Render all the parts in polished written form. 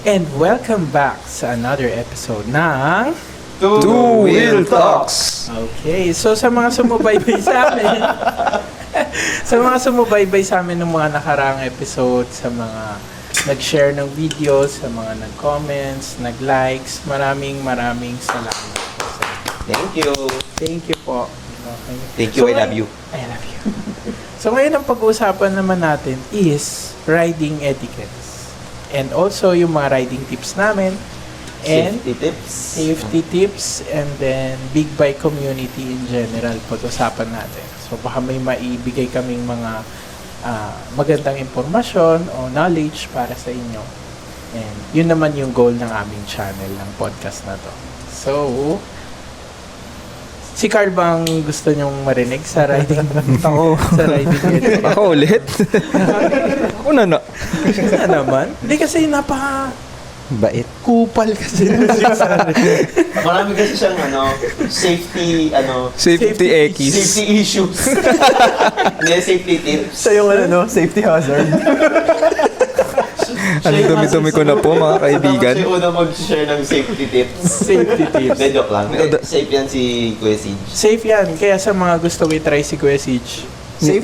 And welcome back sa another episode ng Two Wheel Talks. Okay, so sa mga sumubaybay sa amin ng mga nakaraang episode, sa mga nag-share ng videos, sa mga nag-comments, nag-likes, maraming salamat po sa inyo. Thank you. Thank you po. Okay. Thank you, I love you. I love you. So ngayon ang pag-uusapan naman natin is riding etiquettes. And also yung mga riding tips namin. And safety tips, and then big bike community in general pag-usapan natin. So baka may maibigay kaming mga magandang impormasyon o knowledge para sa inyo. And yun naman yung goal ng aming channel ng podcast na to. So, si Carl bang gusto nyong marinig sa riding? Ako. Sa riding etiquette? Ako ulit? Ako na. Ano naman? Hindi kasi Bait. kupal kasi. Marami kasi siyang safety Safety X. safety issues. Hindi, safety tips. Siya yung safety hazard. Ang dumi-dumi ko na po, mga kaibigan. Siya una mag-share ng safety tips. Safety tips. Hindi, joke lang. Safe yan si Kuya Sige. Safe yan. Kaya sa mga gusto i-try si Kuya Sige.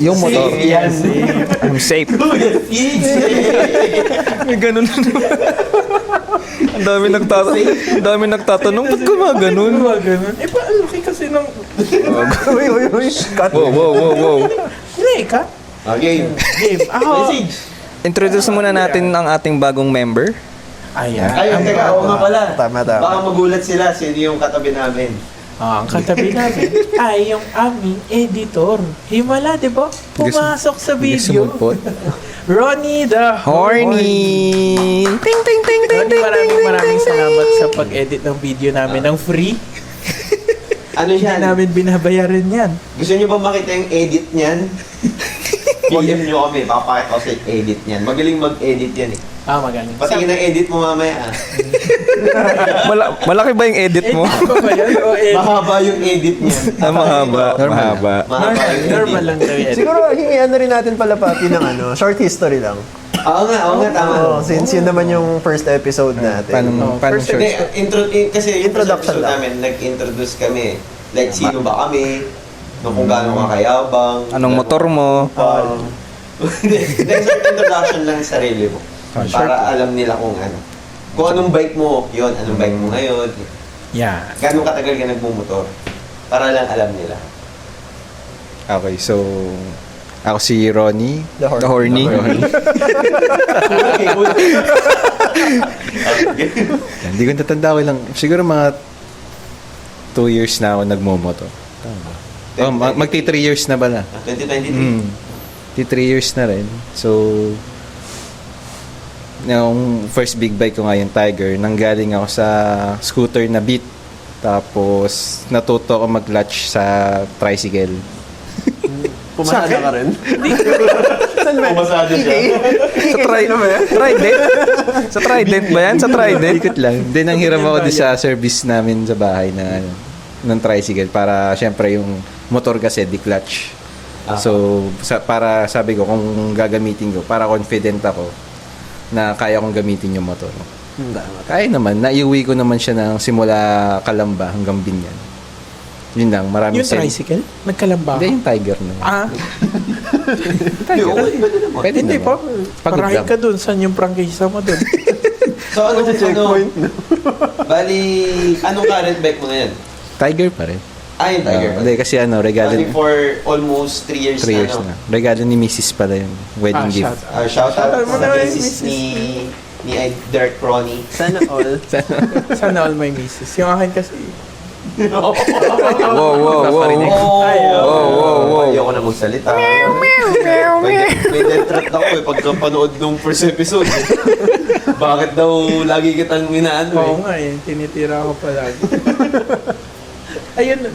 Yung motor. Safe yan. I'm safe. Kuya Sige! May ganun na naman. Ang dami nagtatanong, ba't ka mga ganun? Ganun. Eh, laki kasi ng... Uy, cut. Wow. Hindi, ka? Okay. Game. Ako. Message. Introduce muna natin ang ating bagong member. Ayan. Ayun, teka, ako nga pala. Tama. Baka magulat sila, sino yung katabi namin. Ang katabi namin ay yung aming editor. Himala, di ba? Pumasok sa video. Ronnie the Horny! Ting, ting, ting, ting, ting, Maraming salamat sa pag-edit ng video namin ng free. Ano Hindi yan? namin binabayaran yan. Gusto niyo ba makita yung edit niyan? PM niyo kami, papakita ko sa edit niyan. Magaling mag-edit yan eh. Magaling. Patingin ang edit mo mamaya ah. Malaki ba yung edit mo? Edit ko ba yan? O edit? Mahaba yung edit niyan. Mahaba. Mahaba yung edit. Normal lang daw yung edit. Siguro, hingian na rin natin pala Papi ng short history lang. Oo nga, tama. Since yun naman yung first episode natin. Paano First short? Hindi, kasi yung Introduction episode lang. namin, nag-introduce kami. Like, sino ba kami? Kung gaano ka kayabang. Anong motor mo? Hindi, short introduction lang sa sarili mo. Para alam nila kung ano. Kung anong bike mo, yun, anong bike mo ngayon. Yeah. Gano'ng katagal ka nagmumotor. Para lang alam nila. Okay, so... Ako si Ronnie. The Horny. Okay, cool. Hindi ko natatanda ko lang. Siguro mga 2 years na ako nagmomoto. Oh, magti 3 years na ba na? 2023. 3 years na rin. So, yung first big bike ko nga yung Tiger, nanggaling ako sa scooter na Beat. Tapos, natuto ako mag-clutch sa tricycle. Pumasada ka rin? Pumasada siya. Sa Trident? Sa Trident ba yan? Sa Trident? Ikot lang. Then, ang hiram ako din sa service namin sa bahay ng tricycle para, syempre, yung motor kasi di-clutch. So, para sabi ko, kung gagamitin ko, para confident ako na kaya kong gamitin yung motor. Kaya naman, naiuwi ko naman siya ng simula Calamba hanggang Binyan. Yun lang, maraming Yung tricycle? Nagkalamba Hindi, yung Tiger na. Tiger. Pwede Hindi naman. pa. Parahin ka dun. Saan yung prangkisa mo dun? So, bali, anong current bike mo na yan? Tiger pa rin. Yung Tiger. Hindi, kasi regalo Bali for almost 3 years 3 years na. Regalo ni Mrs. pala yung wedding gift. Shout out Shout out mo sa na, misis Mrs. ni Derek Ronnie. Sana all. Sana all my misses. Yung akin kasi... Wow. Ay, Ayoko na magsalita. May death threat ako pagkapanood nung first episode. Bakit daw lagi kitang inaano Oo nga tinitira ko palagi. Ayun,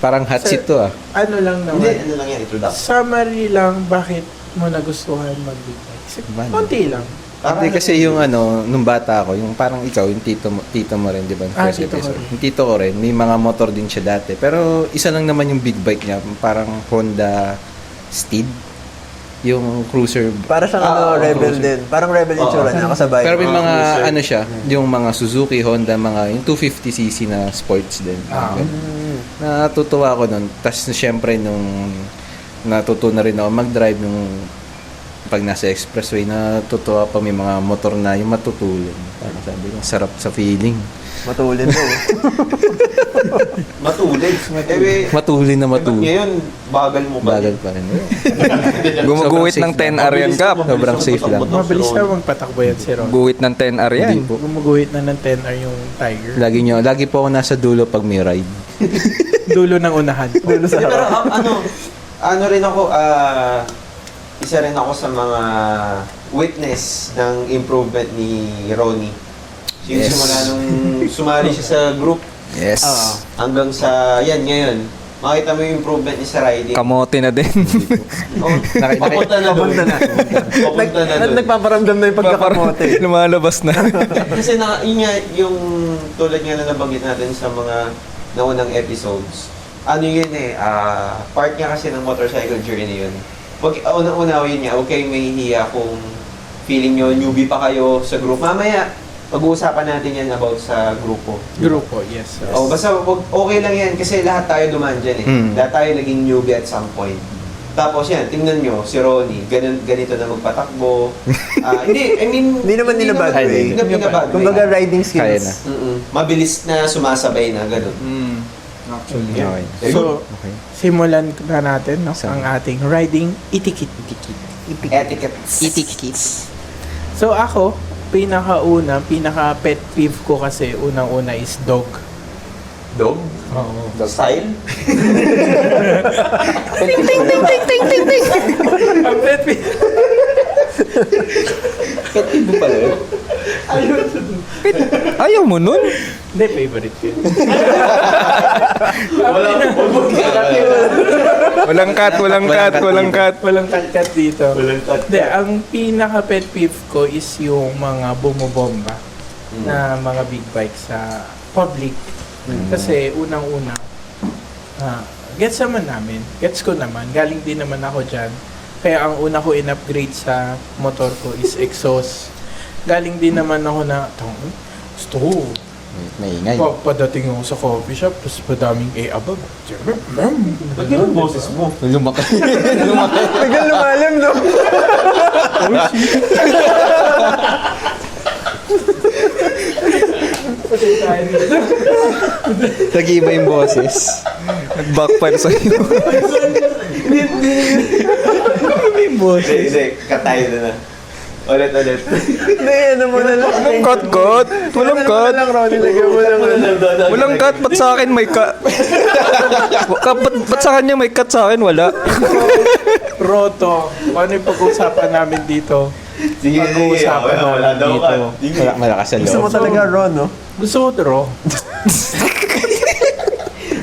Parang hot seat to ano lang Hindi, naman. ano lang yan, introduction. Summary lang, bakit mo nagustuhan mag-big bike? Konti lang. Hindi kasi yung nung bata ako, yung parang ikaw, yung tito mo rin, di ba? First tito ko episode. rin. Yung tito ko rin, may mga motor din siya dati. Pero isa lang naman yung big bike niya, parang Honda Steed. yung cruiser. Para siyang rebel din. Parang rebel yung tsura niya, kasabay. Pero may mga cruiser. ano siya, yung mga Suzuki, Honda, mga yung 250cc na sports din. Natutuwa ako nun. Tapos syempre nung natuto na rin ako mag-drive nung pag nasa expressway, natutuwa pa may mga motor na yung matutulin. Parang sabi ko, sarap sa feeling. Matulin daw. Matulid. Matulin na matulin. Ngayon, bagal mo ba? Bagal pa rin. Gumuguhit ng 10R yan, Kap. Sobrang safe lang. Mabilis na magpatakbo yan si Ron. Guhit ng 10R yan. Hindi po. Gumuguhit na ng 10R yung Tiger. Lagi po ako nasa dulo pag may ride. Dulo ng unahan. Dulo sa Pero harap. ano rin ako, isa rin ako sa mga witness ng improvement ni Ronnie. Yes. Simula nung sumali siya sa group Yes. hanggang sa, yan ngayon, makita mo yung improvement niya sa riding. Kamote na din. Oh, papunta na doon. Papunta na doon. Nagpaparamdam na yung pagkakamote. Lumalabas na. Kasi yun nga, yung tulad nga na nabanggit natin sa mga naunang episodes, ano yun part nga kasi ng motorcycle journey yun. Unang-una yun nga, okay, may hiya kung feeling nyo newbie pa kayo sa group. Mamaya, pag-uusapan natin yan about sa grupo. Grupo, yes. Oh, basta okay lang yan kasi lahat tayo dumaan dyan Lahat tayo naging newbie at some point. Tapos yan, tingnan nyo, si Ronnie, ganito na magpatakbo. Hindi naman nila bad way. Hindi naman nila bad way. Kumbaga riding Kaya na. skills. Mabilis na sumasabay na, ganun. Actually, Okay. So, Okay. simulan na natin no, Sa- ang ating riding etiquette. Etiquette. So ako, pinaka-pet peeve ko kasi unang-una is dog. Dog? Oo. Style? Ang pet peeve. Iba pala yun. Ayaw mo nun? Hindi, favorite ko yun. Walang cut, walang cut, walang cut. Walang cut dito. Walang cut. Hindi, ang pinaka-pet peeve ko is yung mga bumobomba na mga big bike sa public. Kasi unang-una, gets naman namin. Gets ko naman. Galing din naman ako dyan. Kaya ang una ko in-upgrade sa motor ko is exhaust. Galing din naman ako na, gusto ko. Maingay. Padating ako sa coffee shop, tapos padaming above. Ba't ganun boses mo? Lumaki. Biglang lumalim, no? Nag-iiba yung boses. Nag-backfire sa'yo. Hindi, katayo na na. Ulit. Hindi, ano mo na lang. Walang cut, cut. Walang cut. Walang Ronnie, lagyan mo lang. Walang cut. Ba't sa akin may cut? Ba't sa kanya may cut, sa akin wala? Roto, ano yung pag-uusapan namin dito? Sige, Pag-uusapan wala namin daw dito. ka. Malakas sa Gusto mo loob. talaga, Ron, no? Gusto ko draw.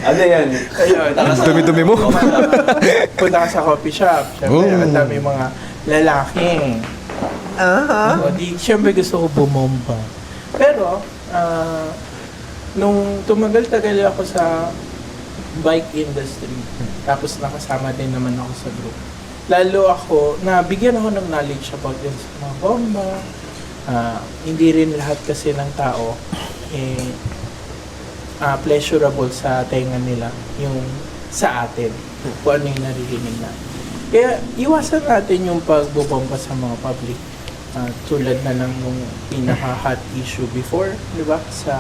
Ano yan? Ayun. Dumi-dumi mo. Punta ka sa coffee shop. Siyempre, ang dami mga lalaki. O, siyempre gusto ko bumomba. Pero, nung tumagal-tagal ako sa bike industry, tapos nakasama din naman ako sa group, lalo ako, nabigyan ako ng knowledge about din sa mga bomba. Hindi rin lahat kasi ng tao pleasurable sa tenga nila yung sa atin, kung ano yung naririnig natin. Kaya iwasan natin yung pagbobomba sa mga public. Tulad na lang nung pinaka-hot issue before, di ba? Sa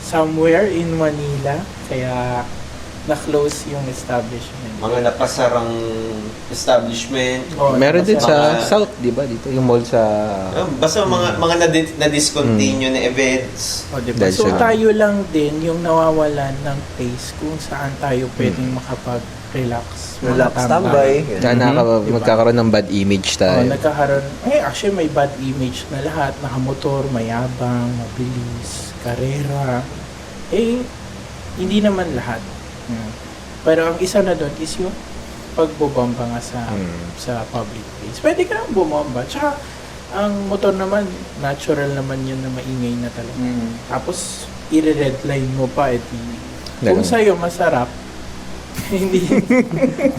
somewhere in Manila, kaya na-close yung establishment. Mga napasarang establishment. Oh, Meron din sa Mga- South, di ba? Dito yung mall sa... Basta mga na-discontinue na events. O, diba? Dahil So sa- tayo lang din yung nawawalan ng place kung saan tayo pwedeng makapag-relax. Relax, Magtambay. tambay. Kaya Diba? magkakaroon ng bad image Oh, tayo. nagkakaroon, actually may bad image na lahat, nakamotor, mayabang, mabilis, karera. Hindi naman lahat. Pero ang isa na doon is yung pagbobomba nga sa public place. Pwede ka nang bumomba. Tsaka, ang motor naman, natural naman yun na maingay na talaga. Tapos, i-redline mo pa, kung Ganun. sa'yo masarap, Hindi.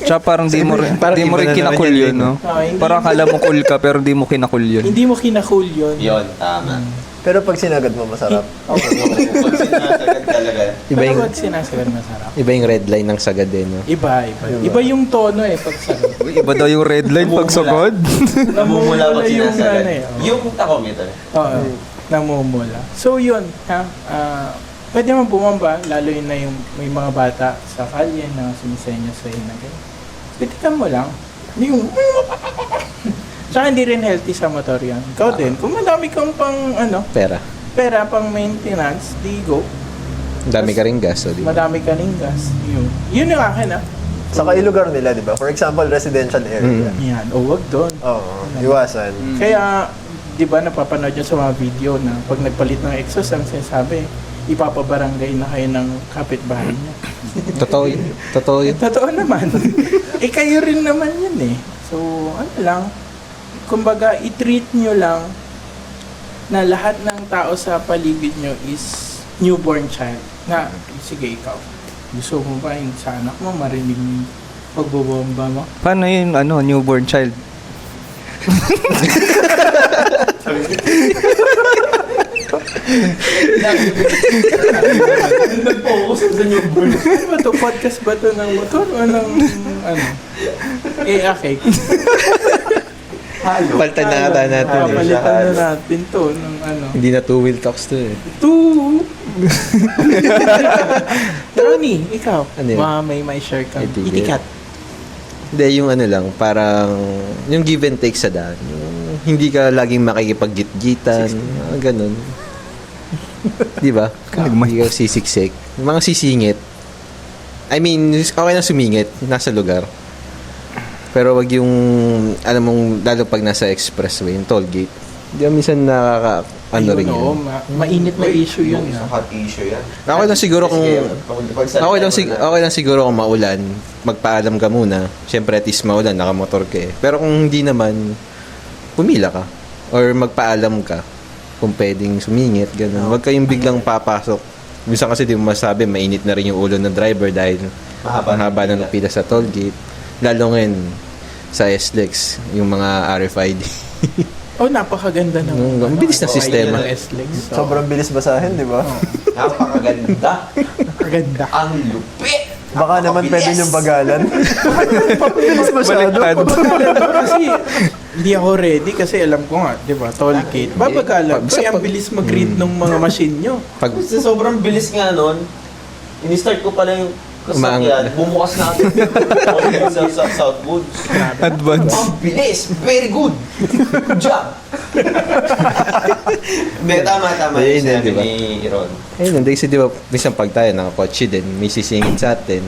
Tsaka parang di mo rin, Parang di mo iba rin na naman kinakul yun, yun, no? Hindi Parang mo- akala mo cool ka, pero di mo kinakul yun. Hindi mo kinakul yun. Yun, tama. Pero pag sinagad mo, masarap. Oo, pag sinasagad talaga. Iba Pero yung, pag sinasagad masarap. iba yung red line ng sagad eh, no? Iba. Iba yung tono eh pag sagad. Iba daw yung red line pag sagad. Namumula pag yung sinasagad. ano eh, oh. Yung tachometer. Oo, namumula. So yun, ha? Pwede man bumamba, lalo yun na yung may mga bata sa kalye na sumisenya sa na ganyan. Pitikan mo lang. Hindi yung... Tsaka hindi rin healthy sa motor yan. Ikaw din, kung madami kang pang, pera pang maintenance, di go. Ang dami ka rin gas, so, di ba? Madami ka ring gas. Yun yung akin, ha? Saka yung lugar nila, di ba? For example, residential area. Yan, o wag doon. Oo, iwasan. Kaya, di ba, napapanood nyo sa mga video na pag nagpalit ng exhaust, ang sinasabi, ipapabarangay na kayo ng kapitbahay niya. Totoo yun. Totoo yun. Totoo naman. Kayo rin naman yun eh. So, ano lang, kumbaga, i-treat nyo lang na lahat ng tao sa paligid nyo is newborn child. Na, sige, ikaw. Gusto mo ba yung sa anak mo marinig yung pagbobomba mo? Paano yun, newborn child? Nag-focus sa newborn. Ano ba to? Podcast ba to ng motor? O ng, ano? Okay. Halo. Paltan na ata natin eh. Papalitan na natin to ng ano. Hindi na two-wheel talks to eh. Two! Ronnie, ikaw. Ano yun? May share ka. Itikat. Itikat. Hindi, yung ano lang, parang yung give and take sa daan. Yung hindi ka laging makikipag-git-gitan, ganun. Di ba? Hindi ka sisiksik. Yung mga sisingit. I mean, okay na sumingit, nasa lugar. Pero wag yung, alam mong, lalo pag nasa expressway, yung toll gate. Hindi ka minsan rin oo, yun. mainit na issue yun. Yung Ha? hot issue yan. Okay lang siguro kung Okay okay lang siguro kung maulan, magpaalam ka muna. Siyempre at least maulan, nakamotor ka eh. Pero kung hindi naman, pumila ka. Or magpaalam ka kung pwedeng sumingit, ganun. Huwag kayong biglang papasok. Minsan kasi di mo masabi, mainit na rin yung ulo ng driver dahil mahaba na ng pila sa toll gate. Lalo ngayon sa SLEX, yung mga RFID. Oh, napakaganda ng Ang bilis ng sistema. ng SLEX. Sobrang bilis basahin, di ba? Napakaganda. Napakaganda. Ang lupit. Baka naman pwede niyong bagalan. Bilis masyado. Kasi hindi ako ready kasi alam ko nga, di ba, toll gate. Babagalan ko, ang bilis mag-read ng mga machine nyo. Pag Sa sobrang bilis nga nun, ini-start ko pala yung kasakyan, bumukas na agad sa Southwoods. Advance. Ang bilis! Very good! Good job! Tama yung Ayun, sinabi diba? ni Ron. ayun, kasi di ba, minsan pag tayo nakakotse din, may sisingit sa atin.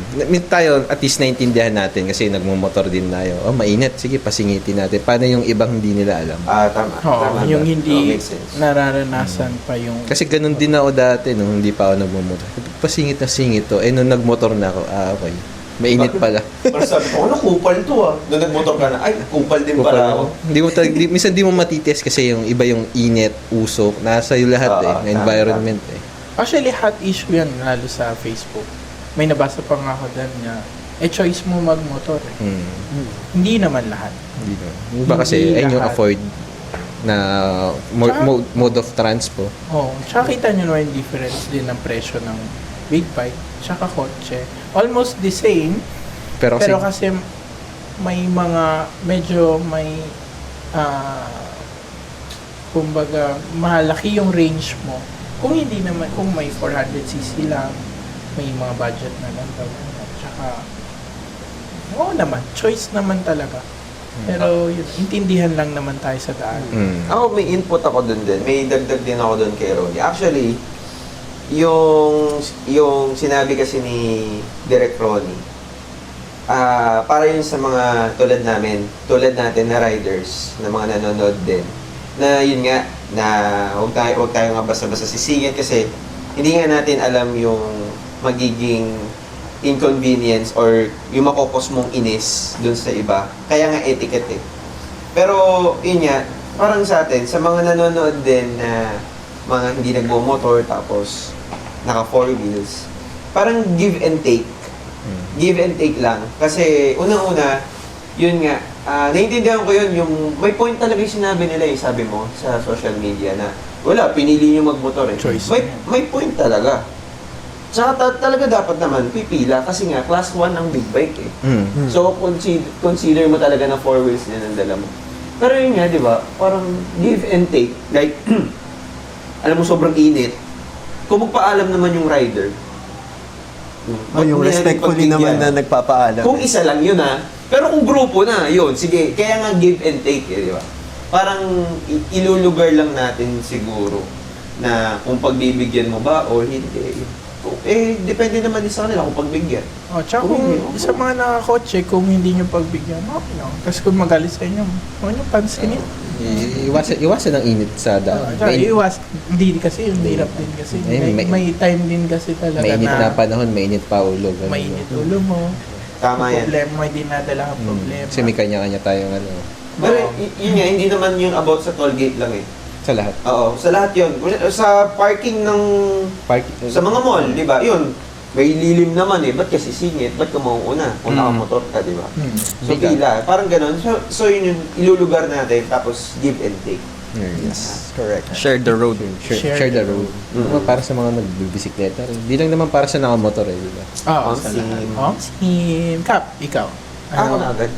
Tayo, at least naintindihan natin kasi nagmumotor din tayo. Oh, mainit. Sige, pasingitin natin. Paano yung ibang hindi nila alam? Tama. Oo, Tama. yung Oo, hindi makes sense. nararanasan pa yung... Kasi ganun din ako dati nung hindi pa ako nagmumotor. Pasingit na singit to. Eh, nung nagmotor na ako, okay. Mainit pala. Pero sabi ko, kupal to Nung nagmotor ka na, ay, kupal din Kupal pala ako. ako. Minsan di mo matitis kasi yung iba yung init, usok. Nasa iyo lahat Oo, eh. Environment eh. Actually, hot issue yan, lalo sa Facebook. May nabasa pa nga ako dyan na, choice mo magmotor eh. Hindi naman lahat. Hindi na. Iba kasi, Hindi ayun yung lahat. afford na mode of transpo. Oo. Tsaka kita nyo naman yung difference din ng presyo ng big bike tsaka kotse. Almost the same, Pero kasi, pero kasi may mga medyo may kumbaga malaki yung range mo. Kung hindi naman, kung may 400cc lang, may mga budget na lang daw. Tsaka oo naman, choice naman talaga. Pero yun, intindihan lang naman tayo sa daan. Ako, may input ako dun din. May dagdag din ako dun kay Ronnie. Actually, yung sinabi kasi ni Direk Ronnie, para yun sa mga tulad natin na riders, na mga nanonood din, na yun nga, na huwag tayo nga basta-basta sisingit kasi hindi nga natin alam yung magiging inconvenience or yung makokos mong inis dun sa iba. Kaya nga etiquette eh. Pero yun nga, parang sa atin, sa mga nanonood din na mga hindi nagbo-motor tapos naka 4 wheels, parang give and take Give and take lang. Kasi unang-una, yun nga, naiintindihan ko yun, yung may point talaga yung sinabi nila sabi mo sa social media na wala, pinili nyo magmotor eh. Choice May, na yan. may point talaga. Tsaka talaga dapat naman pipila kasi nga class 1 ang big bike eh. So consider mo talaga na 4 wheels din ang dala mo. Pero yun nga, di ba? Parang give and take. Like, alam mo sobrang init. Kung magpaalam naman yung rider, Yung hindi natin respectfully pagbigyan. naman na nagpapaalam. Kung isa lang yun pero kung grupo na, yun, sige, kaya nga give and take di ba? Parang ilulugar lang natin siguro na kung pagbibigyan mo ba o hindi. Depende naman din sa kanila kung pagbigyan. Oh, tsaka kung sa mga nakakotse, kung hindi nyo pagbigyan, okay lang. Kasi kung magalit sa inyo, huwag nyo pansinin. Iwasan ang init sa daan. Tsaka iwas, hindi kasi, yung hirap din kasi. May time din kasi talaga Mainit na panahon, mainit pa ulo. ganun. mainit ulo mo. Tama yan. Problema, may dinadala kang problema. Kasi may kanya-kanya tayong Pero yun nga, hindi naman yung about sa toll gate lang eh. sa lahat. Oo, sa lahat yun. Sa parking ng sa mga mall, di ba? Yun, may lilim naman eh. Ba't kasi singit? Ba't ka mauuna? Kung nakamotor ka, di ba? So, pila. Parang ganun. So yun yung ilulugar natin. Tapos, give and take. Yes. Correct. Share the road. Share the road. Diba, para sa mga nagbibisikleta rin. Hindi lang naman para sa nakamotor eh, di ba? Oo, Ang sa sim. lahat. Ang sim. Kap, ikaw. Ako na agad.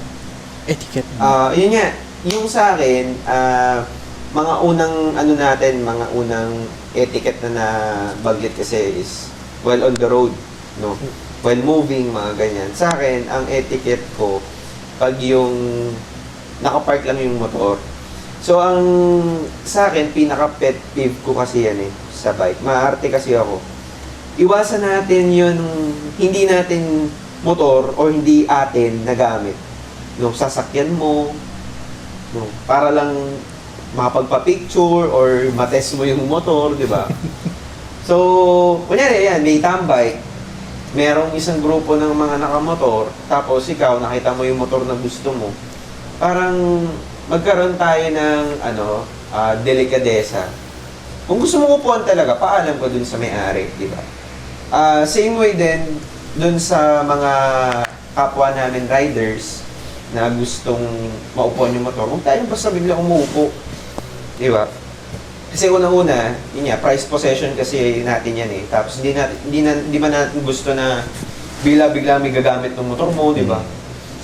Etiquette mo. Yun nga. Yung sa akin, mga unang ano natin, mga unang etiquette na nabaglit kasi is while on the road, no? While moving, mga ganyan. Sa akin, ang etiquette ko, pag yung nakapark lang yung motor. So, ang sa akin, pinaka-pet peeve ko kasi yan eh, sa bike. Maarte kasi ako. Iwasan natin yung hindi natin motor o hindi atin nagamit. No, sasakyan mo, no, para lang makapagpa-picture or matest mo yung motor, di ba? So, kunyari yan, may tambay, merong isang grupo ng mga nakamotor, tapos ikaw, nakita mo yung motor na gusto mo, parang magkaroon tayo ng delikadesa. Kung gusto mo upuan talaga, paalam ko dun sa may-ari, di ba? Same way din, dun sa mga kapwa namin riders, na gustong maupuan yung motor, huwag tayong basta bigla umuupo. Di ba? Kasi unang-una, yun nga, price possession kasi natin yan eh. Tapos hindi man natin gusto na bigla-bigla may gagamit ng motor mo, di ba?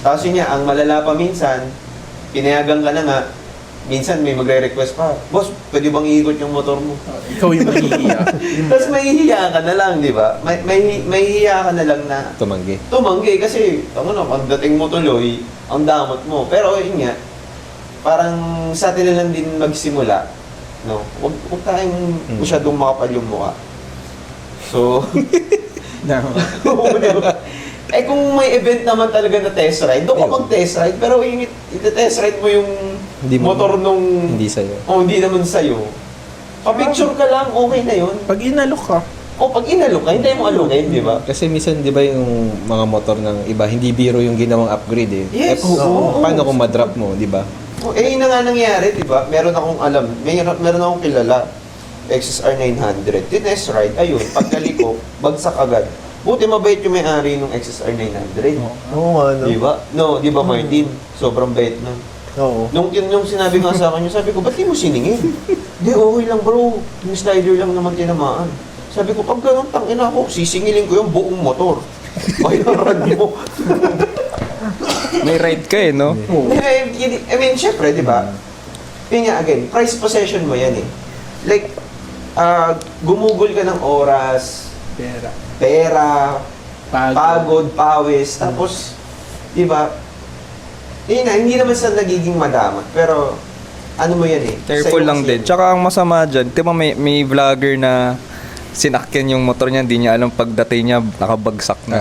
Tapos yun nga, ang malala pa minsan, pinayagan ka na nga, minsan may magre-request pa, boss, pwede bang iikot yung motor mo? Ikaw yung nahihiya. Tapos mahihiya ka na lang, di ba? Mahihiya ka na lang na tumanggi kasi, pagdating mo tuloy, ang damot mo. Pero yun nga, parang sa atin na lang din magsimula, no? Huwag tayong masyadong makapal yung mukha. So, kung may event naman talaga na test ride, doon ka mag-test ride, pero yung iti-test ride mo yung motor nung Hindi sa'yo. hindi naman sa'yo. Pa-picture ka lang, okay na yun. Pag inalok ka, Pag inalok ka, hindi mo alukin, di ba? Kasi minsan, di ba yung mga motor ng iba, hindi biro yung ginawang upgrade eh. Yes. Paano kung ma-drop mo, di ba? Yun na nga nangyari, di ba? Meron akong alam, meron akong kilala, XSR 900. Tinest ride, ayun, pagkaliko, bagsak agad. Buti mabait yung may-ari ng XSR 900. Oo nga, no? Di ba? No, di ba Martin? Sobrang bait nun. Oo. Nung sinabi nga sa akin, sabi ko, ba't di mo siningin? Di, okay lang bro. Yung slider lang naman tinamaan. Sabi ko, pag ganun, tangina ko, sisingilin ko yung buong motor. Bayaran mo. May ride ka eh, no? I mean, syempre, di ba? Yun nga, again, price possession mo yan eh. Like, gumugol ka ng oras, pera, pagod, pawis, tapos, di ba? Yun na, hindi naman sa nagiging madamat, pero, ano mo yan eh. Careful sa'yo lang kasi din. Tsaka ang masama dyan, di ba may vlogger na sinakyan yung motor niya, hindi niya alam pagdating niya, nakabagsak na.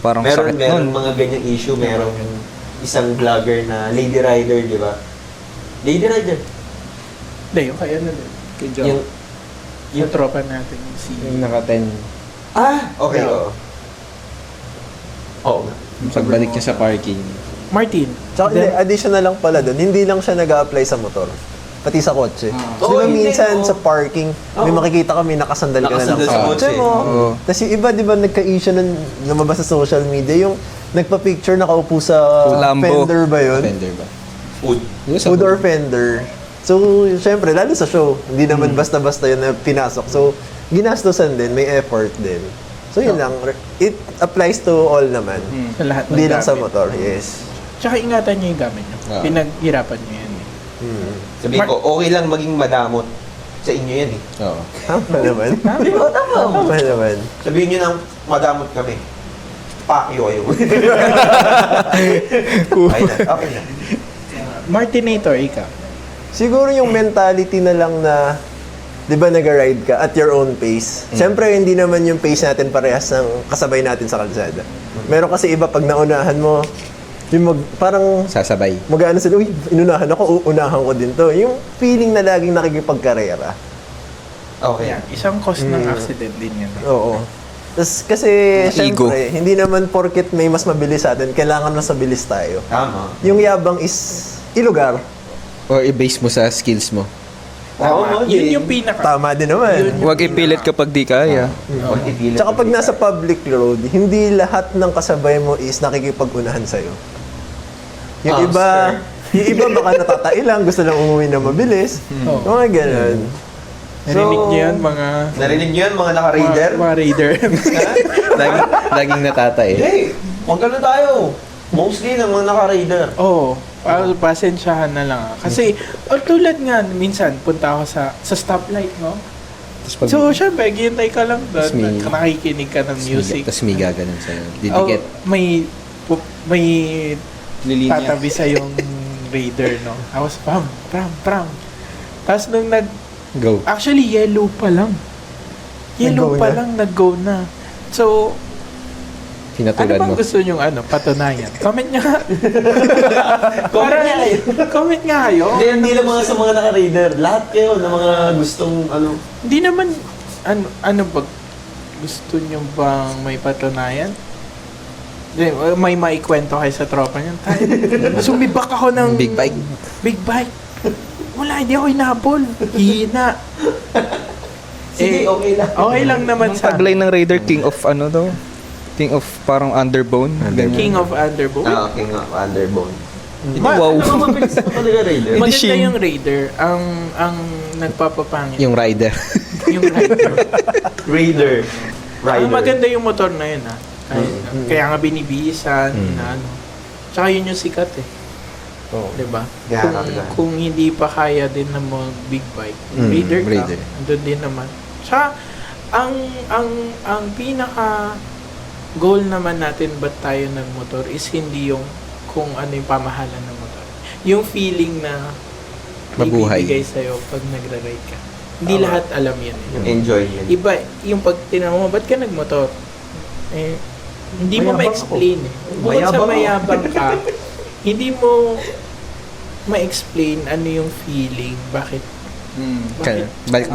Parang sakit meron nun. mga ganyang issue, meron isang vlogger na lady rider, di ba? Lady rider. hindi, yung kaya na din. Kay Joe. Yung tropa natin, si... Yung naka-10. Okay, Yeah. oo. Oo nga. Pagbalik niya sa parking. Martin. Tsaka, additional lang pala doon, hindi lang siya nag-a-apply sa motor. pati sa kotse. Oo, Di ba hindi, minsan oo. sa parking, may makikita kami nakasandal ka na lang Nakasandal sa sa kotse kotse. mo. Oo. Tapos yung iba, di ba, nagka-issue na lumabas sa social media, yung nagpa-picture nakaupo sa Lambo. fender ba yun? Offender ba? Food. Food or fender. So, syempre, lalo sa show, hindi naman basta-basta yun na pinasok. So, ginastosan din, may effort din. So, yun lang. It applies to all naman. Sa lahat ng Hindi lang sa gamit. motor, yes. Tsaka ingatan nyo yung gamit nyo. Ah. Pinaghirapan nyo yan. Sabihin ko, okay lang maging madamot. Sa inyo yan eh. Oo. Tama naman. Di ba? Tama. Tama naman. Sabihin nyo nang madamot kami. Pakyo kayo. Okay na. Okay na. Martinator, ikaw. Siguro yung mentality na lang na, di ba nag-ride ka at your own pace. Siyempre, hindi naman yung pace natin parehas ng kasabay natin sa kalsada. Meron kasi iba pag naunahan mo, yung parang Sasabay. mag-ano sila, uy, inunahan ako, uunahan ko din to. Yung feeling na laging nakikipagkarera. Okay. Yan, isang cause ng accident din yan. Oo. Tapos kasi, Ego. syempre, hindi naman porket may mas mabilis sa atin, kailangan mas mabilis tayo. Tama. Yung yabang is ilugar. Or i-base mo sa skills mo. Tama. Yun yung pinaka. Tama din naman. Huwag ipilit kapag di kaya. Pag ipilit. Tsaka pag nasa public road, hindi lahat ng kasabay mo is nakikipag-unahan sa'yo. Yung iba baka natatai lang, gusto lang umuwi na mabilis. Oo. Mga ganun. Narinig nyo yan, mga... Narinig nyo yan, mga naka-raider? Mga raider. Laging natatay. Hey, huwag ka na tayo. Mostly ng mga naka-raider. Oo. Pasensyahan na lang. Kasi, tulad nga, minsan, punta ako sa stoplight, no? Tapos pag So, syempre, ghintay ka lang doon. Tas may- Nakikinig ka ng music. Tapos may gaganon sa'yo. Oh, Didikit. may tatabi sa yung raider, no? Tapos, pram. Tapos nung Go. actually, yellow pa lang. Yellow Nag-go pa na? lang, nag-go na. So, ano Pinatulad bang mo. gusto nyong patunayan? Comment nyo nga. Comment nga kayo. Comment nga kayo. Hindi lang mga sa mga naka-raider. Lahat kayo na mga gustong Hindi naman, ano ba, gusto nyo bang may patunayan? Hindi, may maikwento kayo sa tropa nyo. Sumibak ako ng... Big bike. Big bike. Wala, hindi ako inabol. Hihina. Sige, okay lang. Okay lang naman Ang sa tagline ng Raider, King of ano daw? King of parang underbone. Ganyan. King of Underbone. King of Underbone. Wow. Ano mabilis mo talaga raider? Hindi Maganda Shin. yung Raider. Ang nagpapapangit. Yung rider. Yung Raider. Raider. Ang maganda yung motor na yun, ha? Kaya nga binibihisan, na ano. Tsaka yun yung sikat, eh. Oo. Diba? Yeah, Kung, yeah. kung hindi pa kaya din ng mga big bike, Raider ka, Raider. andun din naman. Tsaka, ang pinaka goal naman natin ba't tayo nagmotor is hindi yung kung ano yung pamahalan ng motor. Yung feeling na Mabuhay. ibibigay sa'yo pag nagra-ride ka. Hindi lahat alam yan. Eh. Enjoy yun. Iba, yung pag tinanong mo, ba't ka nagmotor? Eh, hindi mo Mayabang ma-explain eh. Bukod sa Mayabang ako. mayabang ka, hindi mo ma-explain ano yung feeling, bakit. Bakit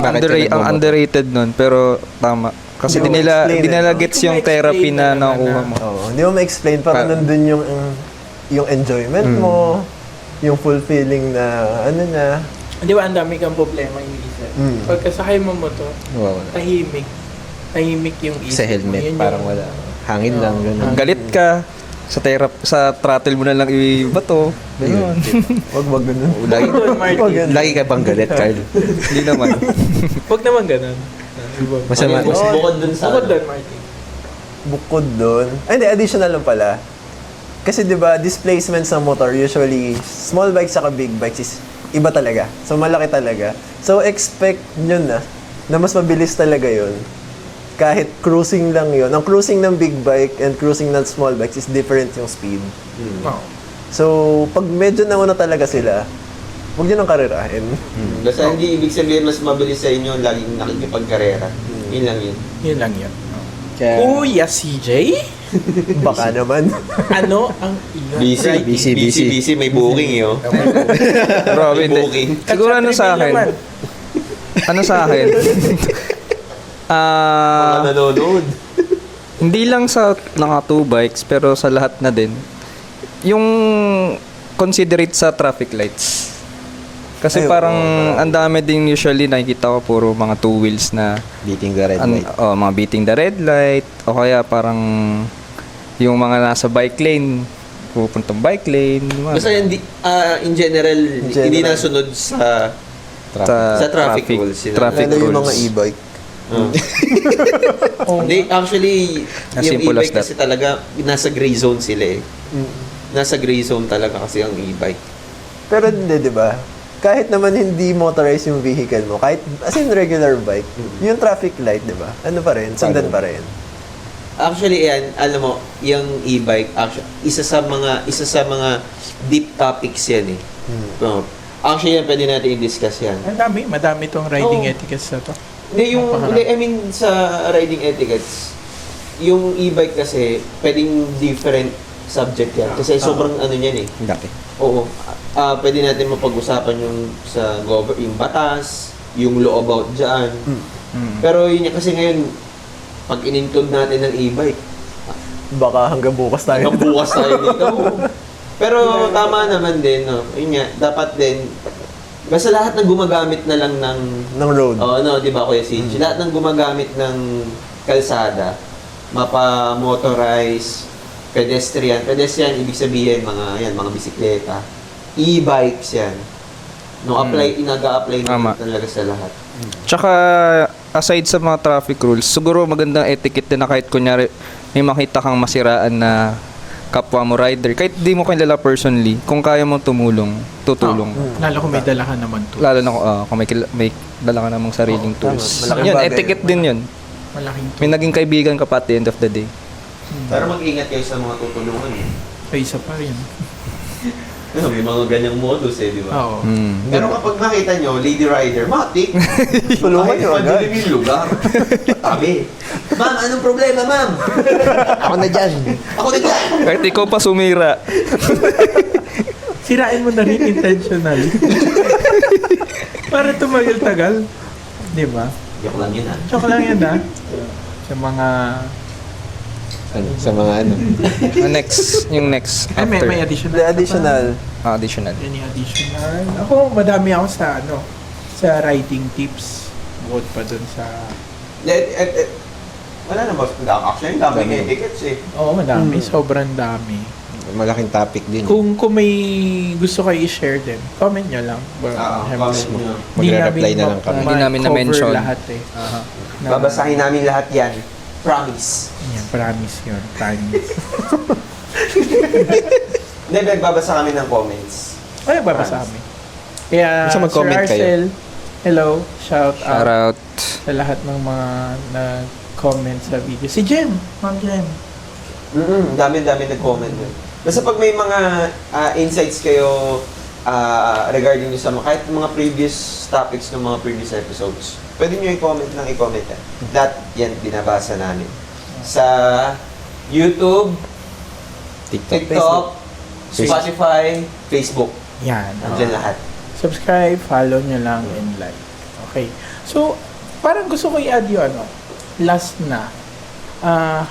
Ang underrated nun, pero tama. Kasi Hindi di mo nila, explain di eh. nila Hindi gets ko yung ma-explain therapy na talaga nakuha na- mo. Oo. Hindi mo ma-explain para nandun yung enjoyment mo, yung fulfilling na ano na. Di ba, ang dami kang problema iniisip. Pagkasakay mo motor, Wow. tahimik. Tahimik yung isip Sa helmet, mo. Yun parang yung- wala. Hangin lang, gano'n. Galit ka, sa throttle mo na lang ibato. Ganun. Wag ganun. Lagi, Huwag doon, Martin. Wag ganun. lagi ka bang galit, Carl? Hindi naman. Huwag naman ganun. Masama. Bukod dun sa... Bukod doon, Martin. Bukod doon. Ay, hindi, additional lang pala. Kasi 'di ba, displacement sa motor usually small bikes saka big bikes is iba talaga. So malaki talaga. So expect nyo na mas mabilis talaga 'yon. Kahit cruising lang 'yon. Ang cruising ng big bike and cruising ng small bikes is different yung speed. Oo. So pag medyo nauna talaga sila, huwag nyo nang karerahin. Basta hindi ibig sabihin mas mabilis sa inyo laging nakikipagkarera. Yun lang yun. Yun lang yun. Kaya, Kuya CJ, Baka naman. ano ang iyong riding? busy. May booking yun. Grabe, hindi. Booking. Siguro ano sa akin? naman. Ano sa akin? Mga nanonood. Hindi lang sa naka 2 bikes, pero sa lahat na din. Yung considerate sa traffic lights. Kasi Ay, parang oo, ang dami din usually nakikita ko puro mga two wheels na Beating the red light. mga beating the red light o kaya parang yung mga nasa bike lane pupuntang bike lane. Mga, Basta hindi, in general, hindi general. nasunod sa sa traffic rules sila. Traffic Lalo yung rules. mga e-bike. Hindi, actually, As yung simple as e-bike kasi talaga, nasa gray zone sila eh. Nasa gray zone talaga kasi ang e-bike. Pero hindi, di ba? Kahit naman hindi motorized yung vehicle mo, kahit as in regular bike, yung traffic light, di ba? Ano pa rin? Sundan pa rin. Actually, yan, alam mo, yung e-bike, actually, isa sa mga deep topics yan eh. No. Actually, yan, pwede natin i-discuss yan. Madami tong riding Oo. etiquettes na to. Hindi, I mean, sa riding etiquettes, yung e-bike kasi, pwedeng different subject yan. Kasi sobrang ano yan eh. Laki. Oo. Pwede natin mapag-usapan yung sa yung batas, yung law about dyan. Pero yun yan, kasi ngayon, pag in-include natin ng e-bike, Baka hanggang bukas tayo. hanggang bukas tayo dito. Pero tama naman din, no? Yun nga, dapat din, basta lahat ng gumagamit na lang ng, ng road. di ba Kuya Sinch? Lahat ng gumagamit ng kalsada, mapa-motorize, pedestrian, ibig sabihin, mga bisikleta, e-bikes yan. No, inaga-apply Tama. naman talaga sa lahat. Tsaka aside sa mga traffic rules, siguro magandang etiquette din na kahit kunyari may makita kang masiraan na kapwa mo rider, kahit di mo kilala personally, kung kaya mo tumulong, tutulong. Lalo kung may dala ka naman to. Lalo na kung may dala ka namang sariling tools. Malaking Yun, bagay etiquette yun. din yun. Malaking to. May naging kaibigan ka pa at the end of the day. Pero mag-ingat kayo sa mga tutulungan. Ay, isa pa rin. May mga ganyang modus di ba? Oo. Pero kapag nakita nyo, lady rider, matik. Tulungan nyo agad. Madilim yung lugar. Sabi, ma'am, anong problema, ma'am? Ako na dyan. Ako na dyan. Kahit ikaw pa sumira. Sirain mo na rin intentionally. Para tumagal-tagal. Di ba? Yok lang yun Joke lang yan Sa mga... Sa mga ano. Yung next Ay, may after. additional. The additional. Additional. Any additional? Ako, madami ako sa riding tips. Bukod pa dun sa... Wala na ba? Actually, ang dami ng etiquettes eh. Oo, madami. Sobrang dami. Malaking topic din. Kung may gusto kayo i-share din, comment nyo lang. Comment nyo. Magre-reply na lang kami. Hindi namin na-mention. lahat eh. Na- Babasahin namin lahat yan. Promise. Yan, promise yun. Promise. Hindi, nagbabasa kami ng comments. Ay, babasa kami. Kaya, Gusto mag-comment Sir Arcel, hello, shout Shout out out. sa lahat ng mga nag-comment sa video. Si Jem, Ma'am Jem. Dami nag-comment yun. Basta pag may mga insights kayo regarding nyo sa kahit mga previous topics ng mga previous episodes, pwede nyo i-comment yan. Yan, binabasa namin. Sa YouTube, TikTok, Spotify, Facebook. Yan. Nandiyan lahat. Subscribe, follow nyo lang, and like. Okay. So, parang gusto ko i-add yung last na.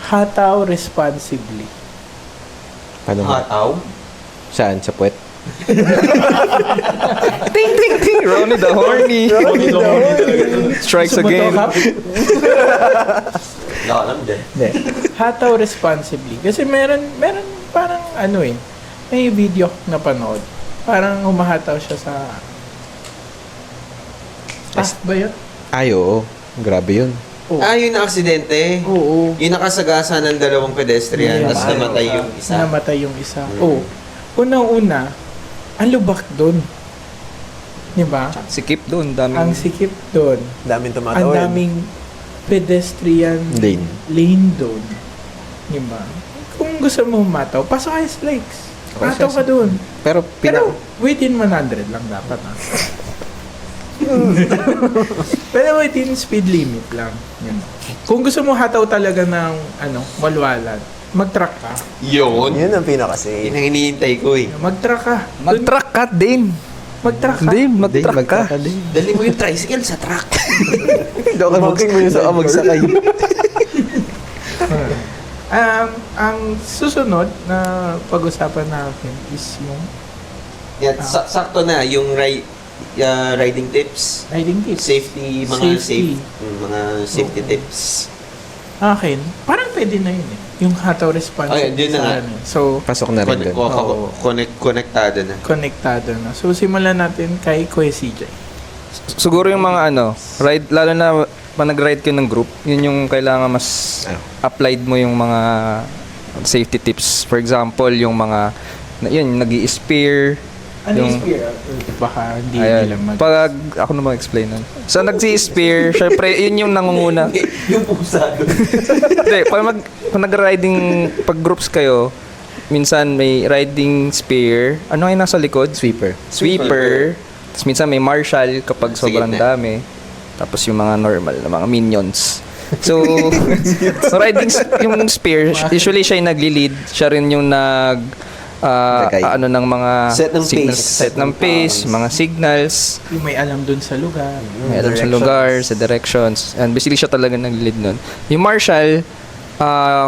Hataw responsibly. Paano nga? Hataw. Saan? Sa puwet? Ting, ting, ting. Ronnie the horny. Strikes Gusto mo to, again. Kap? Wala ka alam dyan. Hindi. Hataw responsibly. Kasi meron parang may video na panood. Parang humahataw siya sa... Task ba yun? Ay, oo. Grabe yun. Oo. Yung na-aksidente. Oo. Yung nakasagasa ng dalawang pedestrian, Yes. tapos namatay yung isa. Namatay yung isa. Oo. Unang-una, ang lubak doon. Di ba? Sikip doon. Daming... Ang sikip doon. Daming Ang tumatawid. daming pedestrian Lane. doon. Di ba? Kung gusto mo humataw, pasok kayo sa lakes. Mataw ka doon. Pero, Pero within 100 lang dapat. Pero within speed limit lang. Yun. Kung gusto mo hataw talaga ng walwalan, mag-truck ka. Yun. Yun ang pinaka-safe. Yun ang hinihintay ko eh. Mag-truck ka. Mag-truck ka din. Mag-truck ka. Hindi, mag-truck ka. Dali mo yung tricycle sa truck. Booking mo yun sa magsakay. Ang susunod na pag-usapan natin is yung Yan, sakto na yung riding tips, Riding tips. safety, mga safety tips. Akin, parang pwede na yun eh. Yung hataw response. Ay, yun na nga. So, Pasok na rin doon. Konektado na. konektado na. So, simulan natin kay Kuya CJ. Siguro yung mga ride, lalo na pag nag-ride kayo ng group, yun yung kailangan mas applied mo yung mga safety tips. For example, yung mga, yun, nag-i-spear. Ano yung spear? Baka hindi nila Pag, ako na mag-explain nun. So, nag-i-spear, syempre, yun yung nangunguna. Yung pusa doon. Hindi, pag nag-riding, pag groups kayo, minsan may riding spear. Ano yung nasa likod? Sweeper. Sweeper. Tapos minsan may marshal kapag Sige sobrang na. dami. Tapos yung mga normal na mga minions. So, yung spear, usually siya yung nagli-lead. Siya rin yung Lagay. ng mga Set ng signals, pace. set ng pace, mga signals, Yung may alam dun sa lugar. may alam sa lugar, sa directions. And basically siya talaga nag-lead nun. Yung marshal,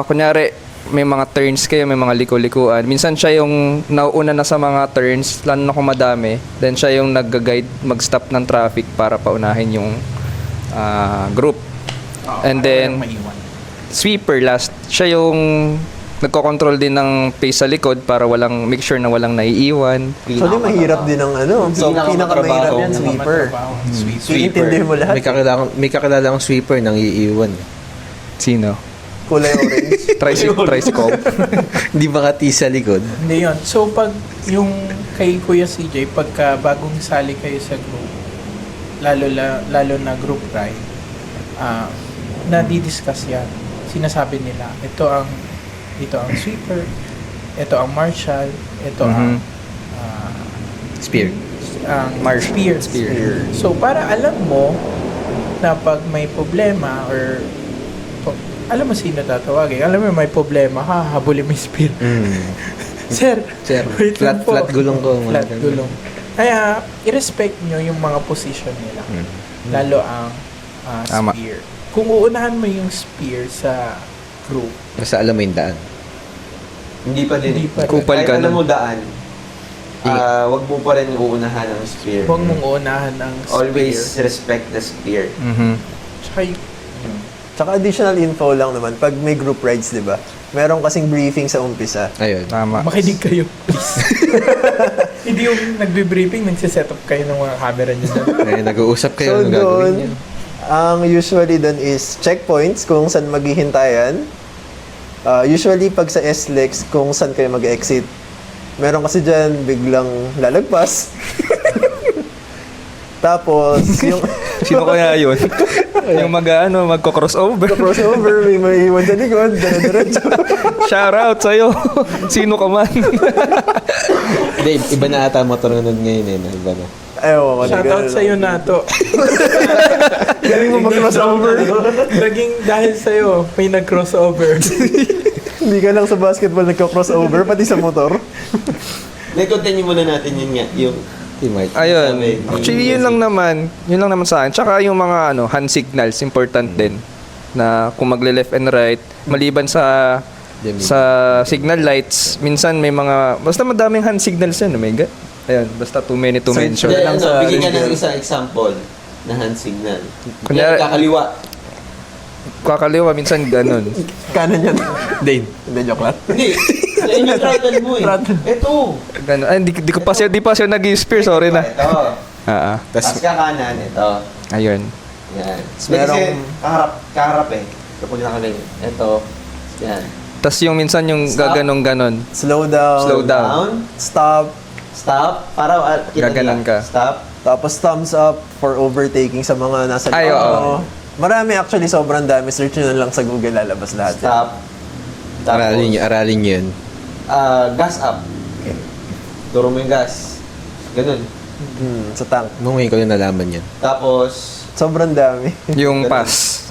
kunyari, may mga turns kayo, may mga liko-likuan. Minsan siya yung nauuna na sa mga turns, lalo na kung madami. Then siya yung nag-guide mag-stop ng traffic para paunahin yung group. And then, Maiwan. sweeper last, siya yung nagko-control din ng pace sa likod para make sure na walang naiiwan. Actually, mahirap din ang so pinakamahirap yan, sweeper. Sweeper. Iintindihin mo lahat. May kakilala akong sweeper nang iiwan. Sino? Kulay orange. Tricycle. Hindi makati sa likod. Hindi yun. So, pag yung kay Kuya CJ, pagka bagong sali kayo sa group, lalo na group ride, nadi-discuss yan. Sinasabi nila, ito ang sweeper, ito ang marshal, ito ang Spear. spear. So, para alam mo na pag may problema or alam mo sino tatawagin, alam mo may problema, habulin mo yung spear. Sir, wait lang po. Flat gulong ko. Flat gulong. Kaya, i-respect nyo yung mga position nila. Lalo ang Tama. spear. Kung uunahan mo yung spear sa group, Basta alam mo yung daan. Hindi pa din. Hindi pa rin. Kupal Kahit ka alam nun. mo daan, wag mo pa rin uunahan ang spear. huwag mong uunahan ang spear. Always respect the spear. Mhm. Tsaka Tsaka additional info lang naman, pag may group rides, di ba? Meron kasing briefing sa umpisa. Ayun. Tama. makinig kayo, please. Hindi yung nagbe-briefing, nagsiset up kayo ng mga camera nyo dyan. Ayun, nag-uusap kayo. So Ano gagawin doon, niyo? ang usually doon is checkpoints kung saan maghihintayan. Usually pag sa SLEX, kung saan kayo mag-exit. Meron kasi dyan biglang lalagpas. Tapos, yung Sino kaya yun? Yung magko-crossover. crossover, may maiiwan sa likod, dire-diretso. Shout out sa'yo. Sino ka man. Dave, iba na ata motor nanood ngayon eh. Iba na. Ayaw ko. Shoutout sa'yo, Nato. Galing mo mag-crossover. Naging dahil sa'yo, may nag-crossover. Hindi ka lang sa basketball nagka-crossover, pati sa motor. Continue muna natin yun nga, yung Teammate. Ayun. Sabi, Actually, yun lang naman sa akin. Tsaka yung mga hand signals, important din. Na kung magle-left and right, maliban sa signal lights, minsan may mga, basta madaming hand signals yan, oh my God. Ayun, basta too many to Search mention. lang sa bigyan ka ng Google. isang example na hand signal. Kunyari- Yan, kakaliwa. Kakaliwa, minsan ganun. Kanan yan. Dave. Hindi, joke lang. Hindi. Yan yung throttle mo eh. Ito. Ganun. Ay, di pa siya nag-spear, sorry na. Ito. Tas, Tapos kakanan, ito. ayun. Yan. Merong- Kasi kaharap eh. Kapag nakanan yun. Ito. Yan. Tas yung minsan yung Stop. gaganong-ganon. Slow down. Slow down. Stop. Stop. Para kita Gaganan nila. ka. Stop. Tapos thumbs up for overtaking sa mga nasa Ay, likod oo. mo. Marami actually, sobrang dami. Search nyo na lang sa Google, lalabas lahat. Stop. Tapos, Aralin niyo yun. gas up. Turo mo yung gas. Ganun. Sa tank. Nung ngayon ko yung nalaman yan. Tapos, Sobrang dami. Yung pass.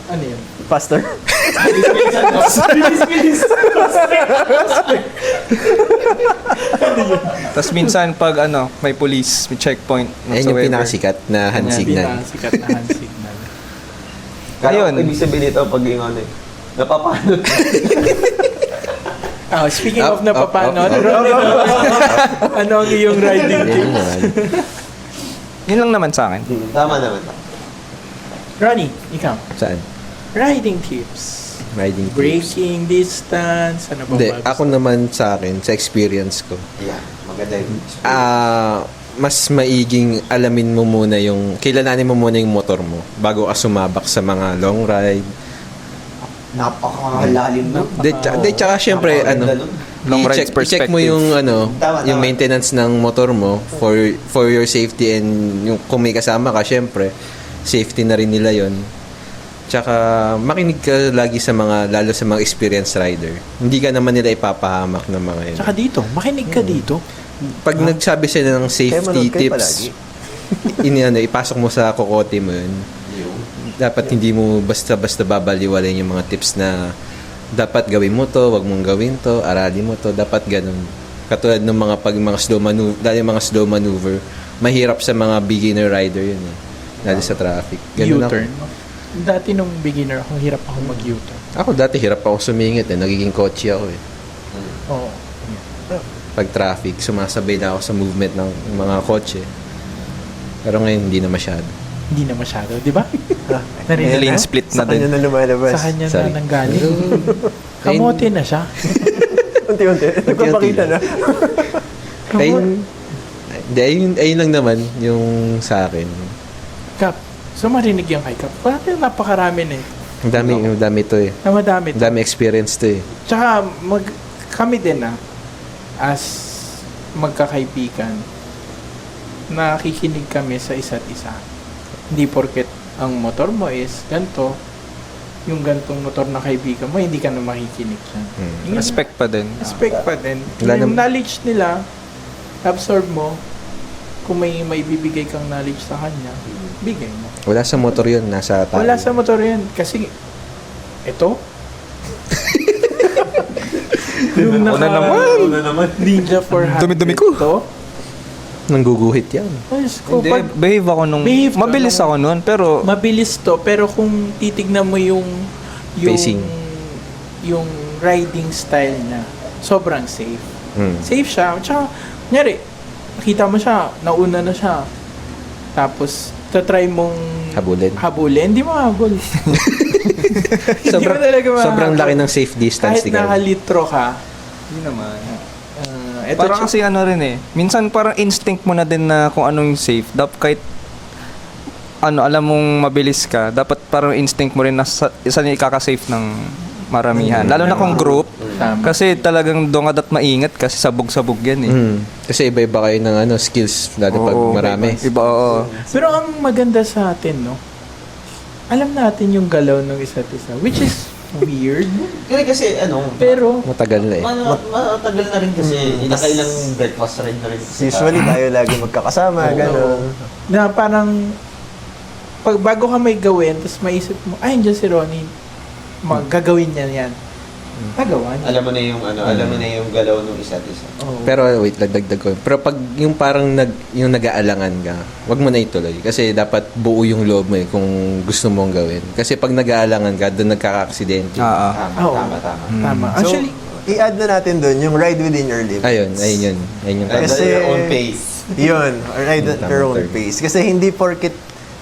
Ano yun? Faster. Tas minsan pag may police, may checkpoint. Ayun yung whatsoever. pinakasikat na hand signal. Pinakasikat na hand signal. kaya Ayun. ibig sabihin ito pag yung napapano. Speaking Up, of napapano, up, up, Ronnie, ano ang iyong riding Yan tips? naman. Yun lang naman sa akin. Tama naman. Ronnie, ikaw. Saan? Riding tips. Riding tips. Braking distance, ano ba? Hindi, ba? ako naman sa akin, sa experience ko, Yeah, maganda yun. mas maiging alamin mo muna kilalanin mo muna yung motor mo bago ka sumabak sa mga long ride. Napakalalim na. Tsaka syempre, Long rides i-check mo perspective. yung Tama, yung tama. maintenance ng motor mo for your safety, and yung kung may kasama ka, syempre, safety na rin nila yon. Tsaka makinig ka lagi lalo sa mga experienced rider. Hindi ka naman nila ipapahamak ng mga yun. Tsaka dito, makinig ka dito. Pag nagsabi sila ng Kaya safety manood kayo tips, ipasok mo sa kokote mo yun. Dapat hindi mo basta-basta babaliwalayin yung mga tips na dapat gawin mo to, wag mong gawin to, aralin mo to, dapat ganun. Katulad ng mga slow maneuver, dahil mga slow maneuver, mahirap sa mga beginner rider yun eh. Dahil sa traffic. Ganun ako. U-turn. Dati nung beginner ako, hirap ako mag-U-turn. Ako dati hirap ako sumingit eh. Nagiging kotse ako eh. Oo. Pag traffic, sumasabay na ako sa movement ng mga kotse. Pero ngayon, hindi na masyado. Hindi na masyado, di ba? May lane split na Sa kanya din. na lumalabas. Sa kanya Sorry. na nanggaling. Kamote na siya. Unti-unti. Nagpapakita na. Ayun, ayun lang naman yung sa akin. Kap, so marinig yung kay Kap. Bakit napakarami na eh. Ang dami to eh. Na madami. Ang dami experience to eh. Tsaka, kami din as magkakaibigan, nakikinig kami sa isa't isa. Hindi porket ang motor mo is ganito, yung gantong motor na kaibigan mo, hindi ka na makikinig siya. Yung Respect pa din. Respect pa din. Wala Yung nam- knowledge nila, absorb mo. Kung may bibigay kang knowledge sa kanya, bigay mo. Wala sa motor yun, nasa tao. Wala sa motor yan. Kasi, ito, yung Una naman. Ninja 400 Dumi-dumi ko. ito, Nangguguhit yan. ayos ko, Hindi, pag behave ako nung... Behave ka Mabilis nung- ako nun, pero... mabilis to, pero kung titignan mo yung Pacing. yung riding style niya, sobrang safe. Safe siya. Tsaka, nyari, nakita mo siya, nauna na siya. Tapos, tatry mong habulin. Hindi mo habol. Hindi mo talaga mahabol. Sobrang laki ng safe distance. Kahit nakalitro ka, Hindi naman. ito Parang kasi ano rin eh. Minsan parang instinct mo na din na kung anong safe. Dapat kahit alam mong mabilis ka, dapat parang instinct mo rin na isa na ikaka-safe ng maramihan. Lalo na kung group. Tama. Kasi talagang doon ka maingat kasi sabog-sabog yan eh. Kasi iba-iba kayo ng skills, lalo pag Oo, marami. Iba, oo. Pero ang maganda sa atin, no? Alam natin yung galaw ng isa't isa, which is weird. Kasi Pero, Matagal na eh. matagal na rin kasi nakailang breakfast rin na rin. Usually tayo lagi magkakasama, gano'n. na parang, pag bago ka may gawin, tapos maisip mo, ay, andyan si Ronnie, gagawin niya yan. Nagawa niya. Alam mo na yung alam mo na yung galaw ng isa't isa. Oo. Pero wait, dagdag ko. Pero pag yung parang yung nag-aalangan ka, wag mo na ituloy. Kasi dapat buo yung loob mo eh kung gusto mong gawin. Kasi pag nag-aalangan ka, doon nagkaka-aksidente. Oo. Tama. So, Actually, i-add na natin doon yung ride within your limits. Ayun yun. Ayun yung At Kasi- your own pace. Yun, ride at Tama, your own third. pace. Kasi hindi porket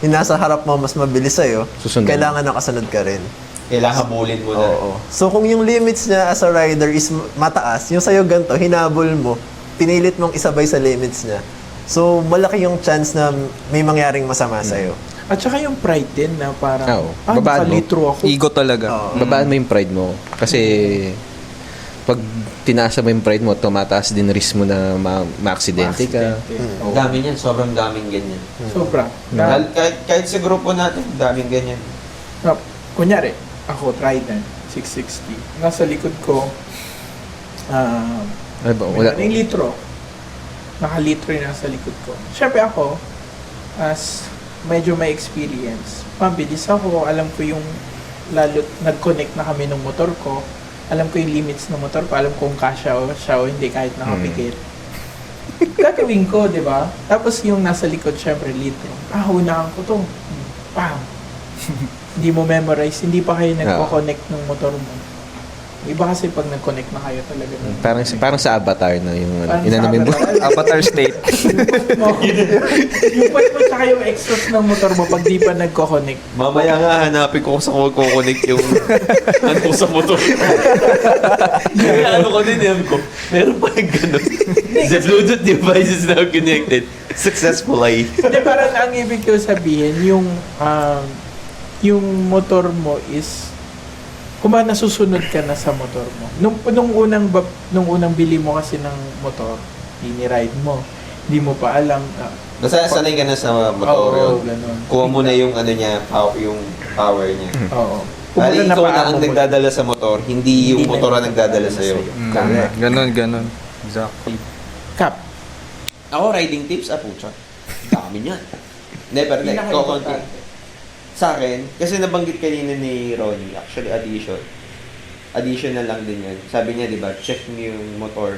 yung nasa harap mo mas mabilis sa'yo, Susunod. kailangan nakasunod ka rin. Kailangan habulin mo na. Oo. So kung yung limits niya as a rider is mataas, yung sa'yo ganito, hinabol mo, pinilit mong isabay sa limits niya. So malaki yung chance na may mangyaring masama sa'yo. at saka yung pride din na parang, Oo. Babaan mo. nakalitro ako. Ego talaga. Oo. Babaan mo yung pride mo. Kasi pag tinaasa mo yung pride mo, tumataas din risk mo na ma-aksidente ka. Aksidente. Oo. Dami niyan, sobrang daming ganyan. Sobra. Kahit sa grupo natin, daming ganyan. Kunyari, ako, Trident, 660. Nasa likod ko, Ay ba, wala. may litro. Nakalitro yung nasa likod ko. Siyempre ako, as medyo may experience, mabilis ako, alam ko yung, lalo, nag-connect na kami ng motor ko, alam ko yung limits ng motor ko, alam ko kung kasya o siya o hindi kahit nakapikit. Gagawin ko, di ba? Tapos yung nasa likod, syempre, litro. Hunahan ko to. Bam! Hindi mo memorize, hindi pa kayo nagko-connect ng motor mo. Iba kasi pag nag-connect na kayo talaga. Parang sa Avatar na yung Parang inano sa mo yung Avatar. Avatar state. Yung point mo tsaka yung exhaust ng motor mo pag di pa nagko-connect. Mamaya nga hanapin ko kung saan ko magkoconnect yung ano sa motor. Kaya ano ko din yan ko. Meron pa yung gano'n. The Bluetooth device is now connected successfully. Hindi, parang ang ibig ko sabihin, yung motor mo is kung ba nasusunod ka na sa motor mo. Nung unang bili mo kasi ng motor, ini-ride mo. Hindi mo pa alam. Nasasanay ka na sa motor Oo, yun. ganun. Kuha mo na yung ano niya, yung power niya. Oo. Bali, ikaw na napaamo ang mo. nagdadala sa motor, hindi yung Hindi motor na ang nagdadala sa'yo. Correct. Ganon. Exactly. Cap. Ako, riding tips, pucha. Dami niyan. Hindi, pero konti. Sa akin, kasi nabanggit kanina ni Ronnie, actually additional lang din yan. Sabi niya, di ba, check niyo yung motor.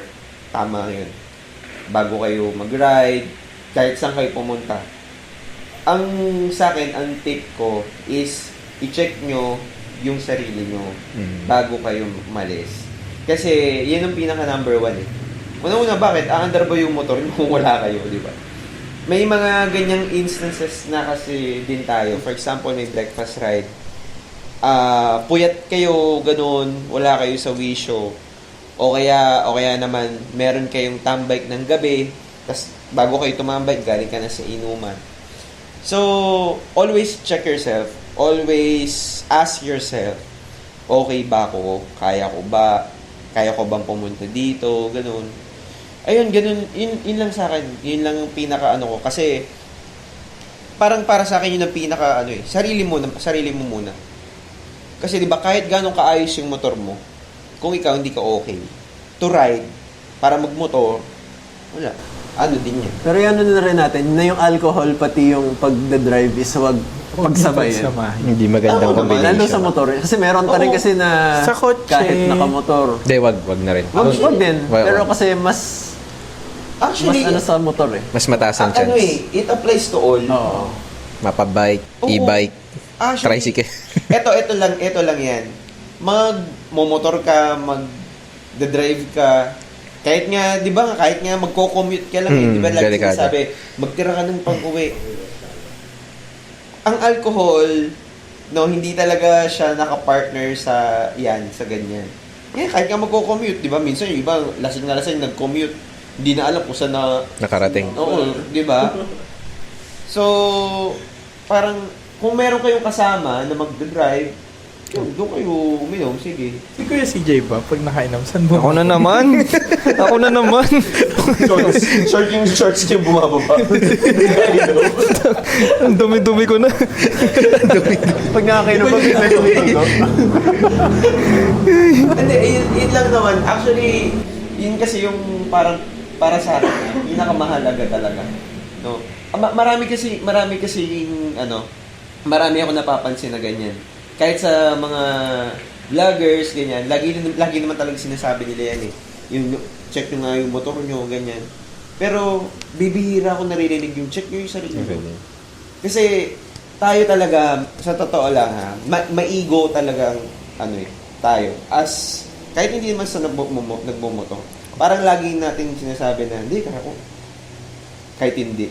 Tama yun. Bago kayo mag-ride, kahit saan kayo pumunta. Ang sa akin, ang tip ko is, i-check nyo yung sarili nyo bago kayo umalis. Kasi, yan ang pinaka number 1 eh. Una-una, bakit? Aandar ba yung motor nyo kung wala kayo, di ba? May mga ganyang instances na kasi din tayo. For example, may breakfast ride. Puyat kayo, ganun, wala kayo sa wisyo. O kaya naman, meron kayong tambike ng gabi, tas bago kayo tumambay, galing ka na sa inuman. So, always check yourself. Always ask yourself, okay ba ako? Kaya ko ba? Kaya ko bang pumunta dito? Ganun. Ayun, ganun. Yun lang sa akin. Yun lang yung pinaka ano ko. Kasi, parang para sa akin yun ang pinaka ano eh. Sarili mo muna. Kasi di ba kahit ganong kaayos yung motor mo, kung ikaw hindi ka okay to ride, para magmotor, wala. Ano din yan. Pero yan na rin natin, na yung alcohol pati yung pagdadrive is wag pagsabayin. Hindi magandang Oo, combination. Lalo sa motor. Kasi meron pa rin Oo. kasi na Sa kotse. kahit nakamotor. Hindi, wag na rin. Wag din. Wag. Pero kasi mas Actually, ano sa motor eh. Mas mataas ang ano chance. it applies to all. Oo. Mapabike, Oo. e-bike, Actually, tricycle. ito lang yan. Magmomotor ka, mag-drive ka, kahit nga magko-commute ka lang eh. Di ba lagi delikado. sinasabi, magtira ka ng pang-uwi. Ang alcohol, no, hindi talaga siya nakapartner sa ganyan. Kahit nga magko-commute, di ba? Minsan yung iba, lasing na lasing, nag-commute. Hindi na alam kung saan na Nakarating. Oo, di ba? So, parang, kung meron kayong kasama na mag-drive, yun, doon kayo uminom, sige. Si Kuya CJ ba, pag nakainom, saan mo? Ako na naman. Short yung shorts niya bumababa. Ang dumi-dumi ko na. Pag nakakainom pa, may tumitugo. Hindi, yun lang naman. Actually, yun kasi yung parang, para sa akin, pinakamahalaga talaga. No? Marami kasi marami ako napapansin na ganyan. Kahit sa mga vloggers, ganyan, lagi naman talaga sinasabi nila yan eh. Yung check nyo nga yung motor nyo, ganyan. Pero, bibihira ako naririnig yung check nyo yung sarili nyo. Kasi, tayo talaga, sa totoo lang ha, maigo talagang, tayo. As, kahit hindi naman sa nagmumotor, parang lagi natin sinasabi na, hindi, kaya ko. Kahit hindi.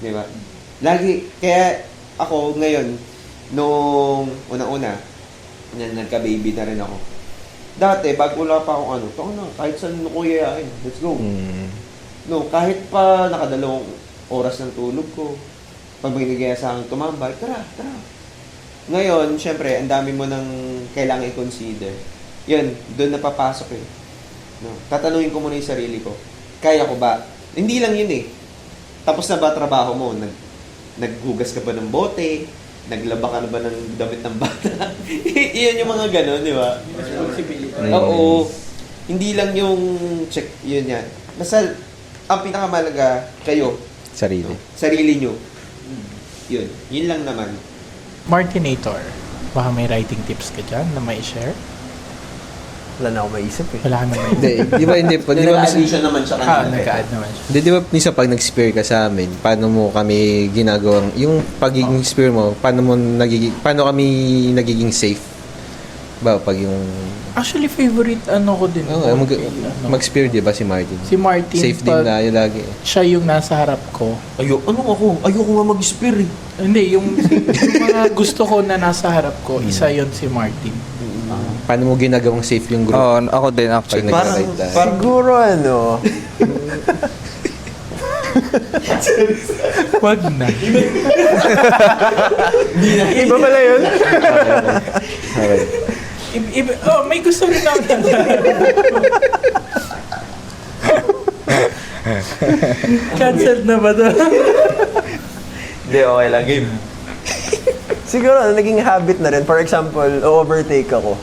Di ba? Lagi, kaya ako ngayon, nung una-una, nagka-baby na rin ako. Dati, bago wala pa akong kahit saan ko yayain, let's go. No, kahit pa nakadalawang oras ng tulog ko, pag may nagaya sa akin tumambay, tara. Ngayon, syempre, ang dami mo nang kailangan i-consider. Yun, doon napapasok eh. No, tatanungin ko muna yung sarili ko, kaya ko ba? Hindi lang yun eh. Tapos na ba trabaho mo? Naghugas ka ba ng bote? Naglaba ka na ba ng damit ng bata? Iyan yung mga gano'n, di ba? Responsibility. Oo. Hindi lang yung check, yun yan. Basta, ang pinakamalaga, kayo. Sarili nyo. Yun lang naman. Martinator, baka may writing tips ka dyan na may share? Wala na ako maisip eh. Wala ka na may Di ba Nag-addition naman siya kanina. nag-add naman siya. Di ba minsan pag nag-spare ka sa amin, paano mo kami ginagawang, yung pagiging spare mo, paano kami nagiging safe? Pag yung... Actually, favorite ko din. Mag-spear, di ba, si Martin? Si Martin. Safe din pag na yun lagi. siya yung nasa harap ko. Ayoko nga mag-spear eh. Hindi, yung mga gusto ko na nasa harap ko, isa yon si Martin. Paano mo ginagawang safe yung group? Oo, ako din Pag actually. nag-ride tayo? Siguro Wag na. Iba pala yun. Okay. May gusto rin ako na. Cancelled na ba to? Hindi, okay lang. Game. Siguro, naging habit na rin. For example, overtake ako.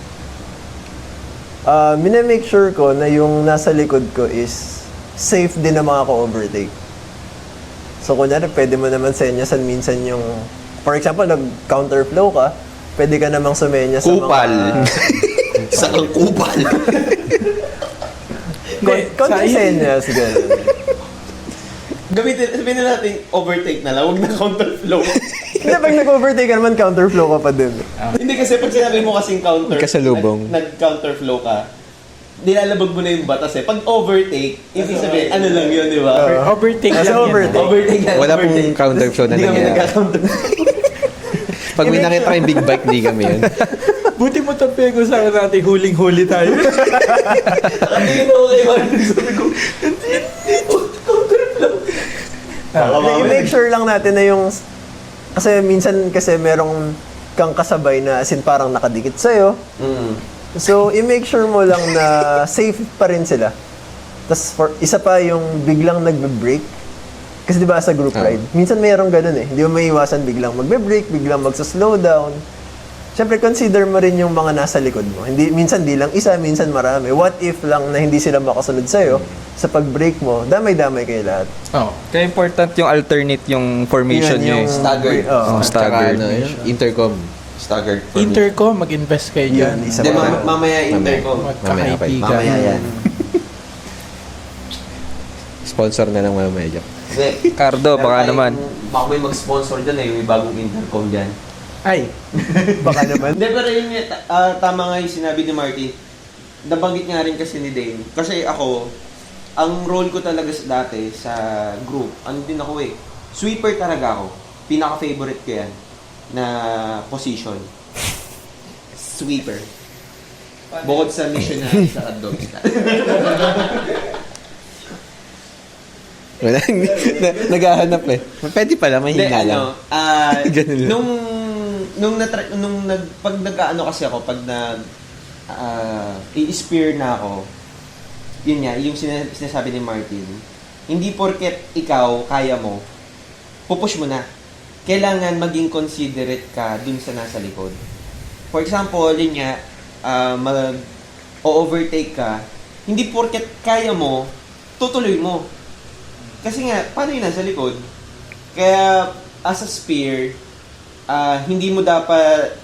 Minamake sure ko na yung nasa likod ko is safe din na makaka-overtake. So, kunyari, pwede mo naman senyasan minsan yung... For example, nag-counterflow ka, pwede ka namang sumenya sa Kupal. mga... Sa kang kupal. Konting senyas, gano'n. Gamitin, sabihin na natin overtake na lang, huwag na counterflow. Hindi, pag nag-overtake ka naman, counterflow ka pa din. Hindi kasi pag sinabi mo kasing Kasalubong. nag-counterflow ka, nilalabag mo na yung batas eh. Pag overtake, hindi sabihin, ano lang yun, di ba? Overtake As lang yan. overtake. Overtake na. Wala pong overtake. counterflow na Hindi kami nangyayari. nagka-counterflow. Pag may nakita kayong big bike, hindi kami yun. Buti mo itong pinag-usapan natin, huling-huli tayo. Nakatingin ako kay Martin, sabi ko, counterflow. I-make sure lang natin na yung... Kasi minsan kasi merong kang kasabay na as in parang nakadikit sa'yo. So, i-make sure mo lang na safe pa rin sila. Tapos, isa pa yung biglang nagbe-break. Kasi di ba sa group ride, minsan mayroong ganun eh. Hindi mo maiiwasan biglang magbe-break, biglang magsa-slow down. Siyempre, consider mo rin yung mga nasa likod mo. Minsan di lang isa, minsan marami. What if lang na hindi sila makasunod sa'yo, sa pag-break mo, damay-damay kayo lahat. Oh. Kaya important yung alternate yung formation Yun nyo. Staggered. Oo. Staggered. Tsaka, yun, intercom. Staggered. Intercom, mag-invest kayo dyan. Yun, isa Hindi, pa. mamaya intercom. Magkakaibigan. Mamaya yan. Sponsor na lang mamaya dyan. Hindi. Cardo, baka naman. Baka may mag-sponsor dyan eh, may bagong intercom dyan. Ay, Baka naman. Hindi, pero yun nga, tama nga yung sinabi ni Marty. Nabanggit nga rin kasi ni Dane. Kasi ako, ang role ko talaga dati sa group, ano din ako eh, sweeper talaga ako. Pinaka-favorite ko yan na position. Sweeper. Bukod sa missionary sa hotdog stand. Wala, naghahanap eh. Pwede pala, mahina lang. Ganun lang. Pag nag-ano kasi ako, pag i-spear na ako, yun nga, yung sinasabi ni Martin, hindi porket ikaw, kaya mo, pupush mo na. Kailangan maging considerate ka dun sa nasa likod. For example, yun nga, mag-overtake ka, hindi porket kaya mo, tutuloy mo. Kasi nga, paano yun nasa likod? Kaya, as a spear, hindi mo dapat,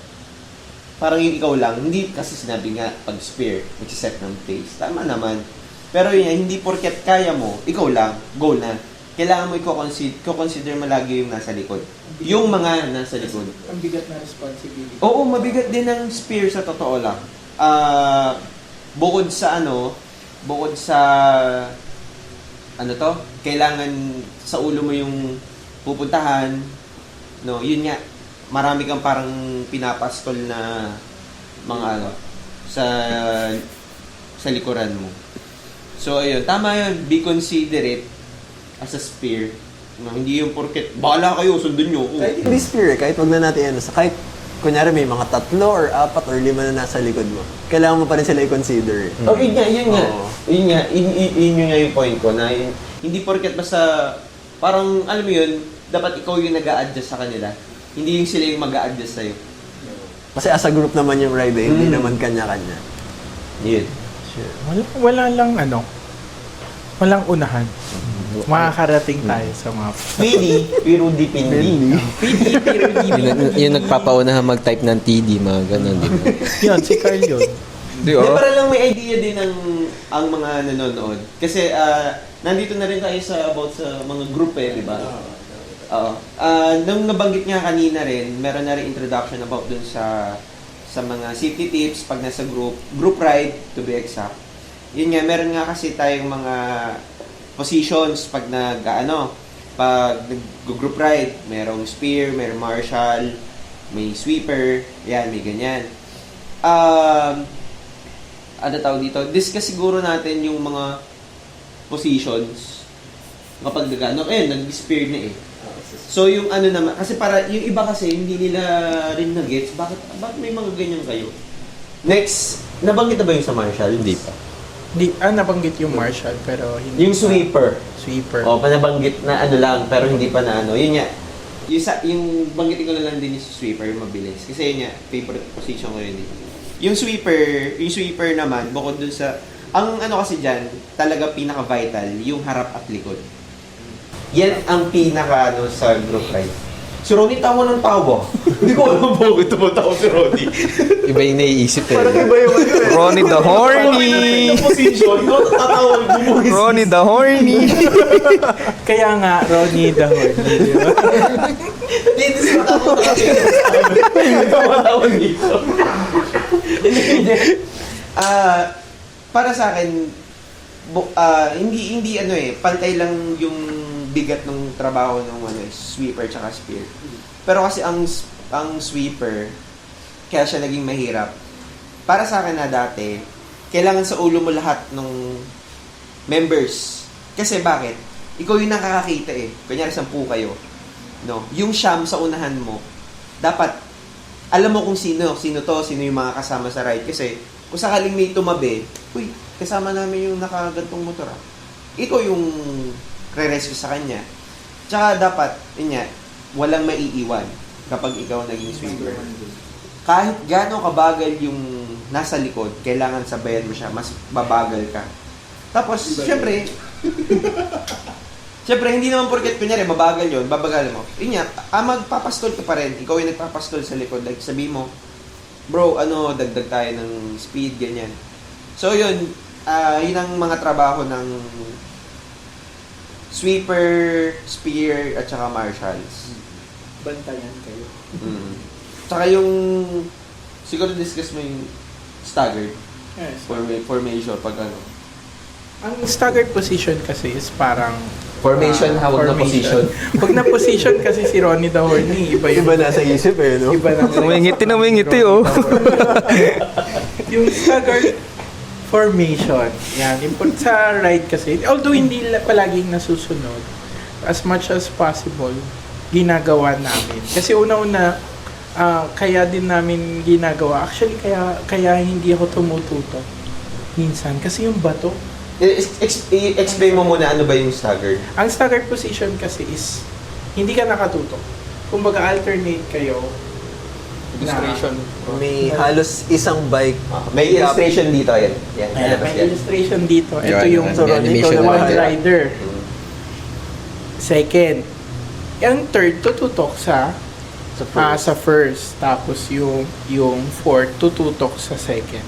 parang yung ikaw lang, hindi kasi sinabi nga, pag spear, mag-set ng pace. Tama naman. Pero yun, hindi porket kaya mo, ikaw lang, go na. Kailangan mo i-consider mo lagi yung nasa likod. Yung mga nasa likod. ang bigat na responsibility. Oo, mabigat din ang spear sa totoo lang. Bukod sa kailangan sa ulo mo yung pupuntahan, no, yun nga, marami kang parang pinapastol na mga sa likuran mo. So, ayun, tama yun, be considerate as a spear. No, hindi yung porket, bahala kayo, sundin nyo ako. Kahit hindi spear, kahit wag na natin kahit kunyari may mga 3 or 4 or 5 na nasa likod mo, kailangan mo pa rin sila i-consider. Oh, yun nga. Oo. Yun nga yung point ko na hindi porket basta parang alam mo yun, dapat ikaw yung nag-a-adjust sa kanila. Hindi yung sila yung mag-a-adjust sa'yo. Kasi as a group naman yung ride, hindi naman kanya-kanya. Yun. Wala lang walang unahan. Makakarating tayo sa mga... Pili, pero dipindi. pero Yung nagpapaunahan mag-type ng TD, mga ganun, di ba? Yun, si Carl yun. Di Hindi, para lang may idea din ang mga nanonood. Kasi nandito na rin tayo about sa mga group di ba? Oo. Nung nabanggit nga kanina rin, meron na rin introduction about dun sa sa mga safety tips pag nasa group ride to be exact. Yun nga, meron nga kasi tayong mga positions pag pag nag-group ride, merong spear, merong marshal, may sweeper, yan, may ganyan. Ano tawag dito? Discuss siguro natin yung mga positions kapag nag-spear na eh. So yung ano naman, kasi para yung iba kasi hindi nila rin na-gets, bakit may mga ganyan kayo? Next, nabanggit na ba yung sa marshal? Hindi pa. Nabanggit yung marshal, pero hindi Yung pa. sweeper. Sweeper. O, panabanggit na ano lang, pero hindi pa na ano. Yun nga, yung banggitin ko na lang din yung sweeper, yung mabilis. Kasi yun nga, favorite position ko yun din. Yung sweeper naman, bukod dun sa, ang ano kasi dyan, talaga pinaka-vital, yung harap at likod. Yan ang pinaka sa group ride. Si Ronnie tawa ng tawa. Hindi ko alam bakit tumatawa si Ronnie. Iba yung naiisip eh. Parang iba yung ano eh. Ronnie the horny! Position, tatawa, bumuhis. Ronnie the horny! Kaya nga, Ronnie the Horny. Di ba? Dito sa tawa dito. Para sa akin, hindi ano eh, pantay lang yung bigat ng trabaho ng sweeper tsaka spear. Pero kasi ang sweeper, kaya siya naging mahirap. Para sa akin na dati, kailangan sa ulo mo lahat ng members. Kasi bakit? Ikaw yung nakakakita eh. Kunyari 10 kayo. No? Yung siyam sa unahan mo, dapat alam mo kung sino yung mga kasama sa ride. Kasi kung sakaling may tumabi, uy, kasama namin yung nakagantong motor. Ikaw yung re-rescue sa kanya. Tsaka dapat, yun nga, walang maiiwan kapag ikaw naging sweeper. Kahit gaano kabagal yung nasa likod, kailangan sabayan mo siya, mas babagal ka. Tapos, syempre, hindi naman porket kunyari, mabagal yun, babagal mo. Yun nga, magpapastol ka pa rin. Ikaw yung nagpapastol sa likod. Like, sabi mo, bro, dagdag tayo ng speed, ganyan. So, yun ang mga trabaho ng sweeper, spear, at saka marshals. Bantayan kayo. Tsaka yung, siguro discuss mo yung staggered Yes. formation pag ano. Ang staggered position kasi is parang Formation, hawag na position. Pag na position kasi si Ronnie the Horny, iba Iba nasa isip eh, no? Iba na. Namingiti, oh. Yung staggered formation. Yan. Sa ride kasi, although hindi palaging nasusunod, as much as possible, ginagawa namin. Kasi una-una, kaya din namin ginagawa. Actually, kaya hindi ako tumututo. Minsan. Kasi yung bato. Explain mo muna ano ba yung staggered. Ang staggered position kasi is, hindi ka nakatutok. Kumbaga, alternate kayo. Illustration. May halos isang bike. May illustration dito, yan. Yan, Ayan, lalabas may yan. illustration dito. Ito Yan, yung yan, Ronnie, animation ikaw one naman. rider. Second. Yung third, tututok sa first. Tapos yung fourth, tututok sa second.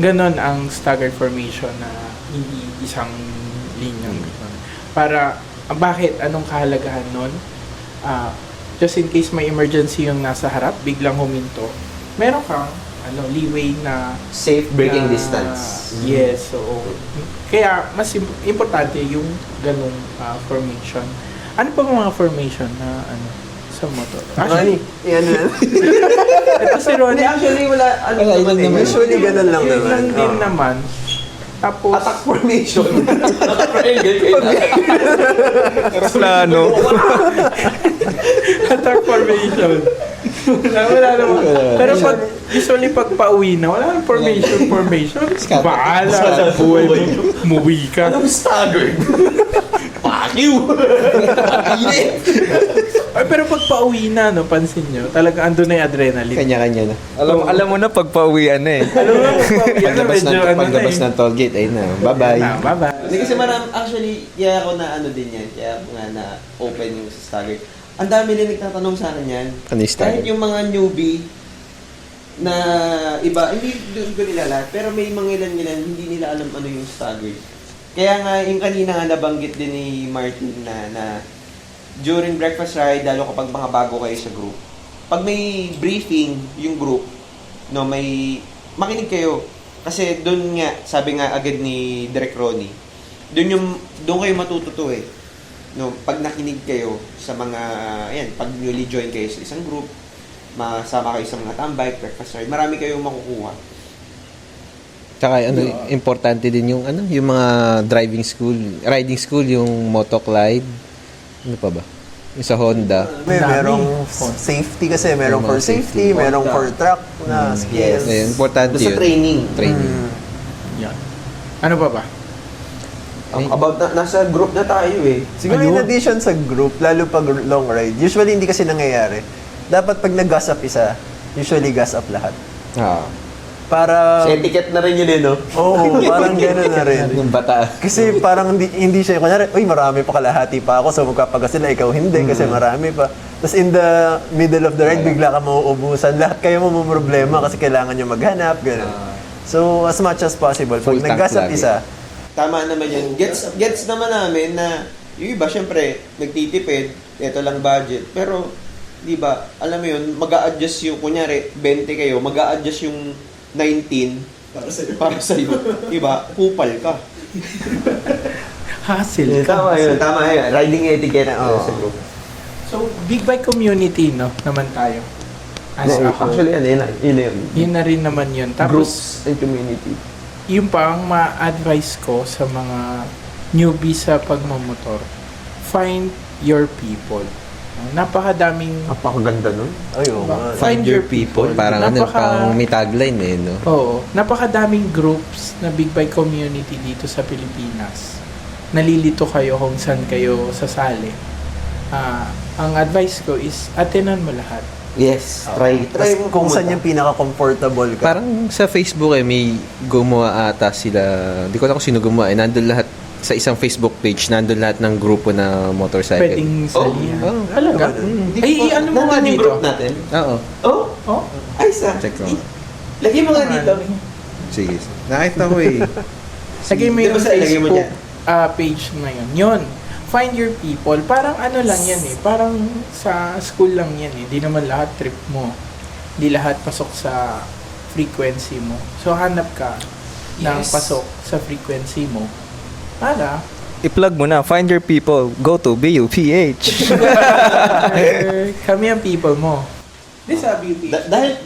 Ganon ang staggered formation na hindi isang linya. Para, bakit? Anong kahalagahan nun? Just in case may emergency yung nasa harap, biglang huminto, meron kang leeway na Safe braking na- distance. Yes, so kaya mas importante yung ganung formation. Ano pa mga formation na sa motor? Ronnie, yan na. Ito si Ronnie. Actually, wala naman eh. Usually ganun lang Yun naman. lang din naman. Tapos, Attack formation. Naka-triangle kayo na. Plano. attack formation. wala naman. Pero usually pag pauwi na, wala nang formation. Bahala sa buhay mo. Umuwi ka. Anong staggered? Pakiw! Init! Ay, pero pag pauwi na, pansin nyo, talagang andun na yung adrenaline. Kanya-kanya na. Alam mo na pag pauwian na eh. Alam mo, pag pauwi na, Paglabas ng toll gate, ayun na. Bye-bye. Bye-bye. Hindi kasi actually, kaya ako na din yan. Kaya ako nga na open yung sa staggered. Ang dami rin nagtatanong sa akin yan. Ano yung staggered? Kahit yung mga newbie na iba, hindi ko nila lahat, pero may mga ilan hindi nila alam ano yung staggered. Kaya nga, yung kanina nga nabanggit din ni Martin na during breakfast ride, lalo kapag mga bago kayo sa group, pag may briefing yung group, no, may makinig kayo. Kasi doon nga, sabi nga agad ni Direk Ronnie, doon kayo matututo eh. No, pag nakinig kayo sa mga, ayan, pag newly join kayo sa isang group, masama kayo sa mga tambay, breakfast ride, marami kayong makukuha. Tsaka importante din yung yung mga riding school, yung Motoclide. Ano pa ba? Yung sa Honda. Merong safety kasi, merong for safety, merong for track na skills. Ayun, importante Sa yun. training. Yan. Ano pa ba? About nasa group na tayo eh. Siguro in addition sa group, lalo pag long ride, usually hindi kasi nangyayari. Dapat pag nag-gas up isa, usually gas up lahat. Para... Sa etiquette na rin yun eh, no? Oo, parang gano'n na rin. Yung bata. Kasi parang hindi siya, kunyari, uy, marami pa kalahati pa ako, so magpapagas sila, ikaw hindi, kasi marami pa. Tapos in the middle of the ride, bigla ka mauubusan. Lahat kayo problema kasi kailangan nyo maghanap, gano'n. So, as much as possible, pag Full tank nag-gas up lagi. isa, Tama naman yan. Gets naman namin na yung iba, syempre, nagtitipid, ito lang budget. Pero, di ba, alam mo yun, mag-a-adjust yung, kunyari, 20 kayo, mag-a-adjust yung 19 para sa'yo. Di ba? Kupal ka. Hassle ka. Tama yun. Riding etiquette sa group. So, big bike community, no? Naman tayo. As a whole. Actually, yun. Yun na rin naman yun. Tapos, Groups and community. yung pang ma-advise ko sa mga newbie sa pagmamotor, find your people. Napakadaming... Napakaganda nun. ayun. Find your people. Parang pang may tagline eh, no? Oo. Napakadaming groups na big bike community dito sa Pilipinas. Nalilito kayo kung saan kayo sasali. Ang advice ko is, attenan mo lahat. Yes. Try mo Kung saan pumunta. yung pinaka-comfortable ka. Parang sa Facebook may gumawa ata sila. Di ko alam kung sino gumawa eh. Nandun lahat sa isang Facebook page, nandun lahat ng grupo na motorcycle. Pwedeng salihan. Oh. Talaga? Ay, ano mo nga Nandun yung dito? group natin. Oo. Oh, Oh? ay sa. Check ko. Lagyan mo nga dito. Sige. Nakita ko eh. Lagay mo Di ba yung sa ilagay mo Facebook dyan? page na yun. Yun. Find your people. Parang ano lang yan eh. Parang sa school lang yan eh. Di naman lahat trip mo. Di lahat pasok sa frequency mo. So, hanap ka ng pasok sa frequency mo para I-plug mo na, find your people, go to BUPH. kami ang people mo. Di sabi yung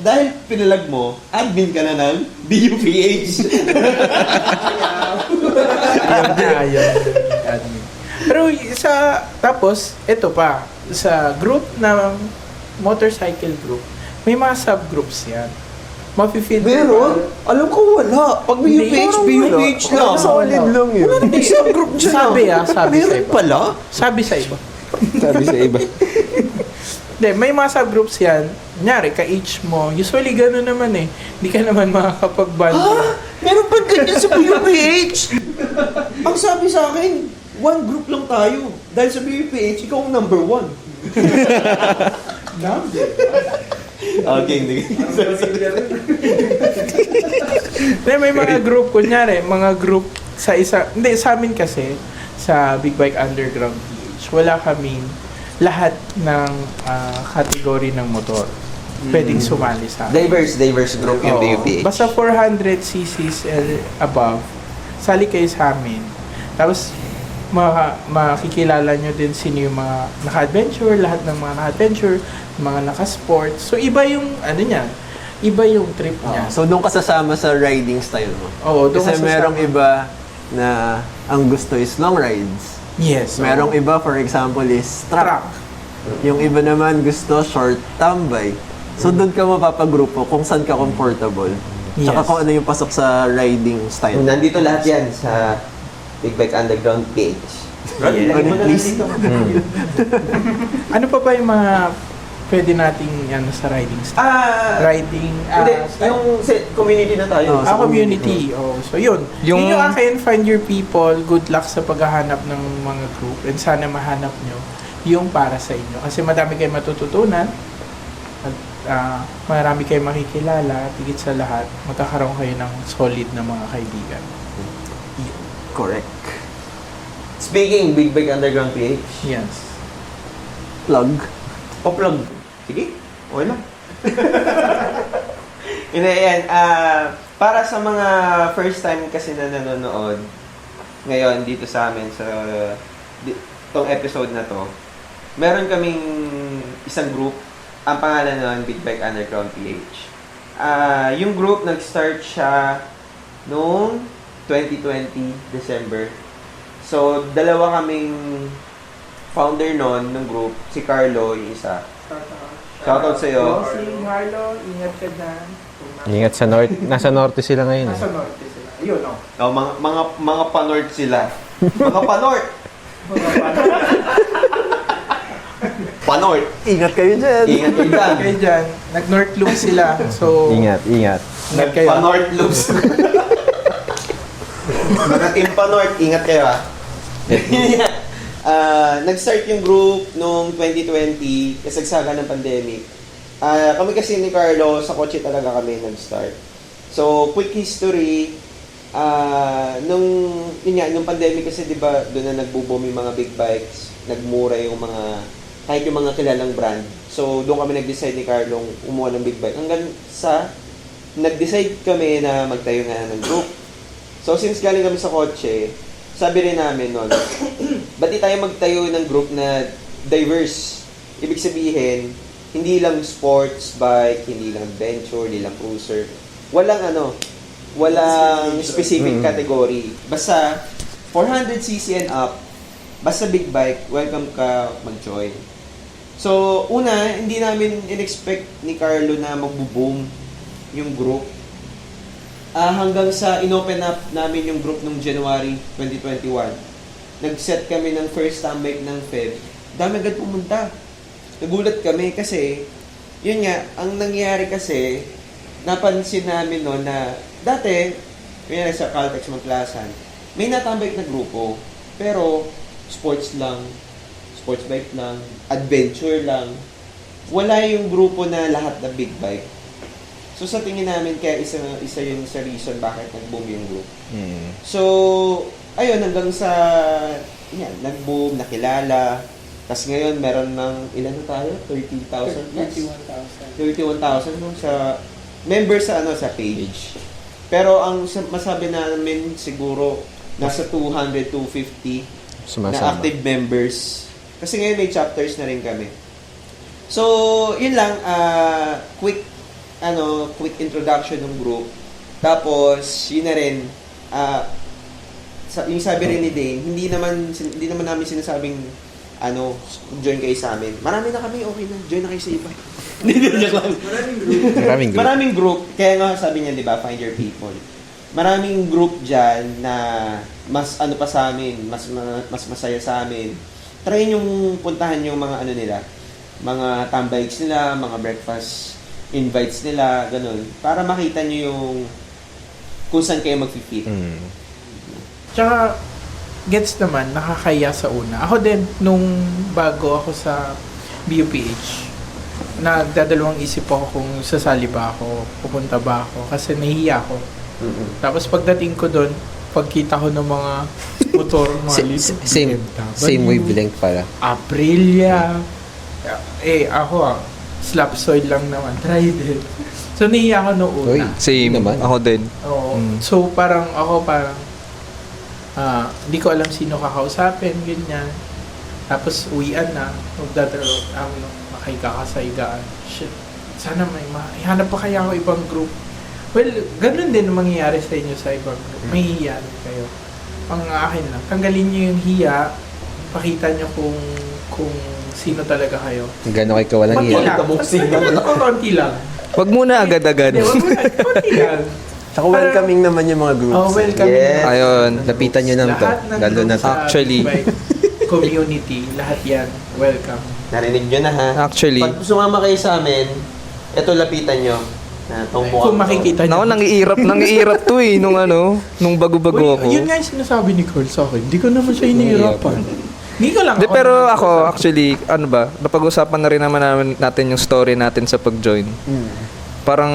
Dahil pinalag mo, admin ka na ng BUPH. ayaw. Pero tapos, ito pa, sa group ng motorcycle group, may mga subgroups yan. Mafe-feel Meron? Alam ko wala. Pag BUPH lang. Solid lang yun. Isang group dyan. Sabi sa iba. pala? Sabi sa iba. Sabi sa iba. Hindi, may mga subgroups yan. Kunyari, ka-age mo. Usually, gano'n naman eh. Hindi ka naman makakapag-band. Meron pa ganyan sa BUPH? Ang sabi sa akin, one group lang tayo. Dahil sa BUPH, ikaw ang number one. Okay, hindi. May mga group, kunyari, mga group sa isa. Hindi, sa amin kasi, sa Big Bike Underground PH, wala kaming lahat ng kategory ng motor. Pwedeng sumali sa amin. Diverse group yung Oo. BUPH. Basta 400 cc's above, sali kayo sa amin. Tapos, makikilala nyo din sino yung mga naka-adventure, lahat ng mga naka-adventure, mga naka-sport. So, iba yung, ano niya, iba yung trip niya. So, doon ka sasama sa riding style mo. Oo, doon Kasi ka sasama. merong iba na ang gusto is long rides. Yes. Merong oo. iba, for example, is track. Track. Yung iba naman gusto short tambay. So, doon ka mapapagrupo kung saan ka comfortable. Tsaka Yes. kung ano yung pasok sa riding style. Nandito lahat yan sa Big Bike Underground page. Yeah. Lagyan mo na lang Please. dito. Ano pa ba yung mga pwede nating ano, sa riding style? Riding, Hindi, style? yung community na tayo. Oh, sa Community. Oh, so yun. Yung- Yun yung akin, find your people. Good luck sa paghahanap ng mga group. And sana mahanap nyo yung para sa inyo. Kasi madami kayong matututunan. At marami kayong makikilala. At higit sa lahat, magkakaroon kayo ng solid na mga kaibigan. Correct. Speaking, Big Bike Underground PH. Yes. Plug. O plug. Sige, okay lang. Ayan, para sa mga first time kasi na nanonood ngayon dito sa amin sa tong episode na to, meron kaming isang group, ang pangalan nun, Big Bike Underground PH. Yung group, nag-start siya noong 2020, December. So, dalawa kaming founder nun ng group, si Carlo, yung isa. Shoutout sa'yo. Si Marlo, ingat ka dyan. Ingat sa north. Nasa norte sila ngayon. Nasa norte sila. Ayun, no? Oh, mga panort sila. Mga panort! Panort! Ingat kayo dyan. Ingat kayo dyan. Kayo dyan, nag-north loop sila. So, Ingat. ingat kayo. Panort loops. Mga team Panort, ingat kayo ha. Nag-start yung group noong 2020, kasagsagan ng pandemic. Kami kasi ni Carlo, sa kotse talaga kami nag-start. So, quick history, nung pandemic kasi, di ba, doon na nagbo-boom yung mga big bikes, nagmura yung kahit yung mga kilalang brand. So, doon kami nag-decide ni Carlo umuha ng big bike. Hanggang sa, nag-decide kami na magtayo nga ng group. So, since galing kami sa kotse, sabi rin namin noon, ba't di tayo magtayo ng group na diverse? Ibig sabihin, hindi lang sports bike, hindi lang adventure, hindi lang cruiser. Walang specific category. Basta 400cc and up, basta big bike, welcome ka mag-join. So, una, hindi namin in-expect ni Carlo na magbo-boom yung group. Hanggang sa inopen up namin yung group nung January 2021. Nag-set kami ng first tambike ng Feb. Dami agad pumunta. Nagulat kami kasi, yun nga, ang nangyari kasi, napansin namin no na dati, kaya sa Caltex Maglasan, may natambike na grupo. Pero, sports lang, sports bike lang, adventure lang. Wala yung grupo na lahat na big bike. So sa tingin namin kaya isa yun sa reason bakit nag-boom yung group. So ayun hanggang sa nag-boom, nakilala. Tapos ngayon meron ng ilan na tayo? 30,000 plus. 31,000 no sa members sa sa page. Pero ang masabi namin siguro nasa 200 250 na active members. Kasi ngayon may chapters na rin kami. So yun lang quick introduction ng group. Tapos, yun na rin, yung sabi rin ni Dane, hindi naman namin sinasabing, join kayo sa amin. Marami na kami, okay na, join na kayo sa iba. Maraming group. Kaya nga sabi niya, di ba, find your people. Maraming group dyan na mas pa sa amin, mas masaya sa amin. Try yung puntahan yung mga nila, mga tambikes nila, mga breakfast invites nila, ganun. Para makita nyo yung kung saan kayo mag-fit. Tsaka, gets naman, nakakaya sa una. Ako din, nung bago ako sa BUPH, nagdadalawang isip ako kung sasali ba ako, pupunta ba ako, kasi nahihiya ako. Tapos pagdating ko doon, pagkita ko ng mga motor, mga Same wavelength pala. Aprilia. Ako slap-soil lang naman. Try din. So, nahiya ako noong una. Same. Naman. Ako din. Oo. So, parang hindi ko alam sino kakausapin, ganyan. Tapos, uwian na. Makikakasaygaan. Shit. Sana hanap pa kaya ako ibang group. Well, ganun din ang mangyayari sa inyo sa ibang group. May hiya kayo. Ang akin lang, tanggalin nyo yung hiya. Pakita nyo kung sino talaga kayo. Gano'n kayo kawalang Konti iya. lang. Konti lang. Wag muna agad-agad. Konti lang. Tsaka welcoming naman yung mga groups. Welcoming. Yes. Ayun. Lapitan nyo ng to. Lahat ng Lalo na group to. sa Actually. bike community, lahat yan, welcome. Narinig nyo na ha. Actually. Pag sumama kayo sa amin, ito lapitan nyo. Kung makikita Ako nangiirap to nung bago-bago ako. Yun nga yung sinasabi ni Carl sa akin. Hindi ko naman siya inihirapan. Hindi ko lang Pero ako, actually, napag-usapan na rin naman natin yung story natin sa pag-join. Parang,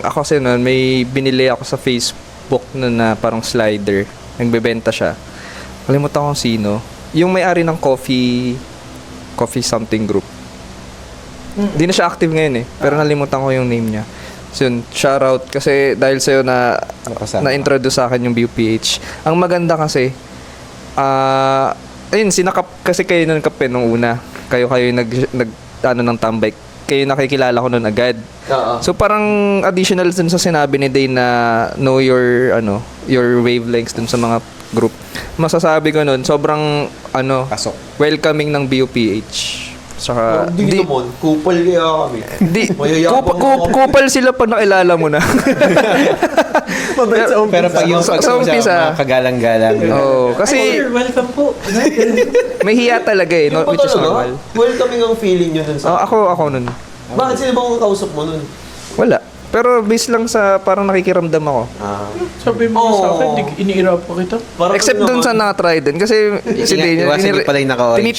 ako kasi noon, may binili ako sa Facebook na parang slider. Nagbebenta siya. Kalimutan ko sino. Yung may-ari ng coffee something group. Hindi na siya active ngayon pero nalimutan ko yung name niya. So yun, shoutout kasi dahil sa'yo Nakasama. na-introduce sa akin yung BUPH. Ang maganda kasi, ayun, sinakap kasi kayo ng kape nung una. Kayo ng tambay. Kayo nakikilala ko nun agad. Oo. So parang additional dun sa sinabi ni Day na know your wavelengths dun sa mga group. Masasabi ko nun, sobrang Pasok. welcoming ng BUPH. Saka Hindi naman, kupal kaya kami. Di, Mayayabang ako. kupal sila pag nakilala mo na. Mabait sa umpisa. Pero pag yung Sa umpisa. mga kagalang-galang. Oo, Ay, kasi sir, welcome po. may hiya talaga eh, Yung which is talaga, normal. welcoming ang feeling nyo nun sa... Ako nun. Bakit sila ba kung kausap mo nun? Wala. Pero based lang sa parang nakikiramdam ako. Sabi mo sa akin, iniirap ko kita. Parang Except ano dun sa naman, nakatry din. Kasi si Daniel, Iwasan niyo pala yung naka-orange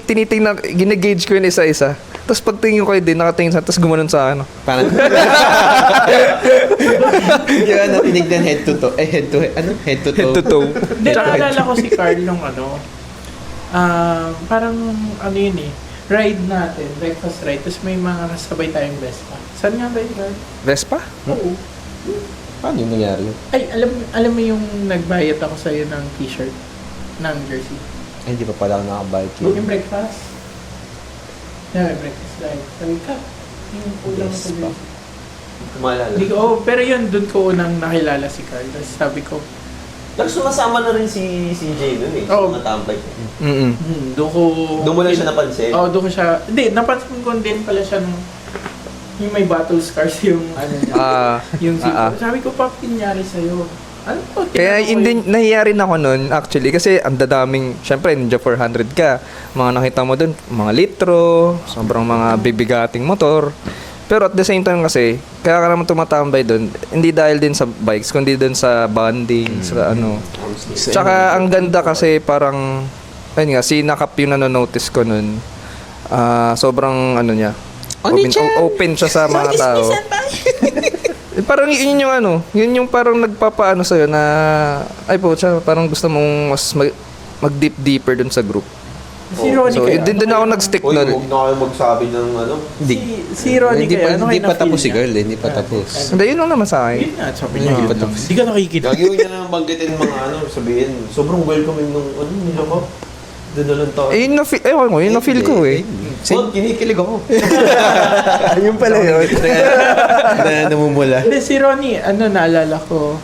tinitignan, ginagauge ko yun isa-isa. Tapos pagtingin ko kay Din, nakatingin sa, tapos gumanon sa ano. Parang... yung ano, tinignan head to toe. Head to head. Ano? Head to toe. Head to toe. Hindi, naalala ko si Carl nung parang yun eh, ride natin, breakfast ride, tapos may mga kasabay tayong Vespa. Saan nga ba yun, Carl? Vespa? Oo. Paano yung nangyari yun? Ay, alam mo yung nagbayad ako sa'yo ng t-shirt, ng jersey. Ay, hindi pa pala ako nakabike yun. Yung breakfast. Yeah, may breakfast ride. Sabi ka, yung ulam sa Vespa. jersey. Maalala. Hindi ko, pero yun, dun ko unang nakilala si Carl. Tapos sabi ko, Tapos sumasama na rin si Jay nun eh. Oo. Sa mga tambay. doon ko... Doon mo lang siya napansin. Oo, doon ko siya... Hindi, napansin ko din pala siya nung... Yung may battle scars yung niya. Yung sabi ko, pa pinyari sa'yo. Ano po? Kaya hindi nahiya rin ako nun actually kasi ang dadaming, syempre Ninja 400 ka, mga nakita mo dun, mga litro, sobrang mga bibigating motor. Pero at the same time kasi, kaya ka naman tumatambay dun, hindi dahil din sa bikes, kundi dun sa bonding, sa ano. Tsaka ang ganda kasi parang, ayun nga, si Nakap yung nanonotice ko nun, sobrang ano niya, open siya sa mga tao. Parang yun yung yun yung parang nagpapaano sa'yo na, ay po, parang gusto mong mas mag-deep deeper dun sa group. Si Ronnie So, kaya, yun din ako nag-stick Uy, nun. huwag na kayo magsabi ng ano. Si Ronnie Hindi kaya, pa, ano hindi kayo pa na-feel tapos si niya? girl eh. Hindi pa tapos. Hindi, yun lang naman sa akin. Yun nga, sabi niya, Hindi yun pa lang. tapos. Hindi ka nakikinig. Gagawin niya na banggitin mga sabihin, sobrang welcoming nung nila ko. Doon na lang tayo. Eh, yun na-feel ko eh. Kinikilig ako. Ayun pala yun. Na namumula. Hindi, si Ronnie, naalala ko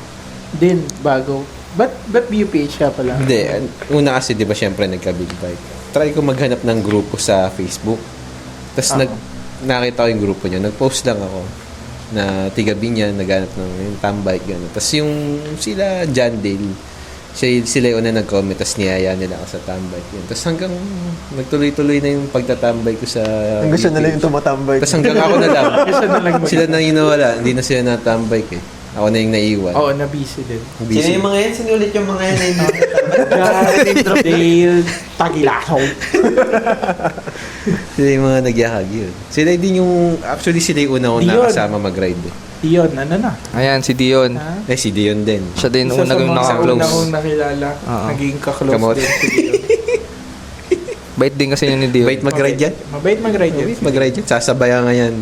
din bago. Ba't BUPH ka pala? Hindi. Una kasi, di ba, syempre, nagka-big bike. Try ko maghanap ng grupo sa Facebook. Tapos, nakita ko yung grupo niya. Nag-post lang ako na tigabi niya, naghanap ng yung tambike, gano'n. Tapos, yung sila, John Dale, sila yung una nag-comment, tapos niyaya nila ako sa tambike. Yun. Tapos, hanggang nagtuloy-tuloy na yung pagtatambike ko sa Ang gusto nila yung tumatambay. Tapos, hanggang ako na lang. Kasi na lang Sila na yung nawala. Hindi na sila natambike eh. Ako na yung naiwan. Oo, na-busy din. Sino Busy. yung mga yan? Sinulit yung mga yan na hindi. Dale Tagilasaw. Sila yung mga nagyakag yun. Sila din yung, actually sila yung una ko Dion. nakasama mag-ride eh. Dion, ano na? Ayan, si Dion. Ha? Eh, si Dion din. Siya din Isa una sa yung mga naka-close. una kong nakilala, Oo. naging ka-close Kamot. din si Dion. Bait din kasi yun ni Dion. Bait mag-ride yan? Mabait mag-ride yan. Mabait mag-ride yan. Sasabayan nga yan.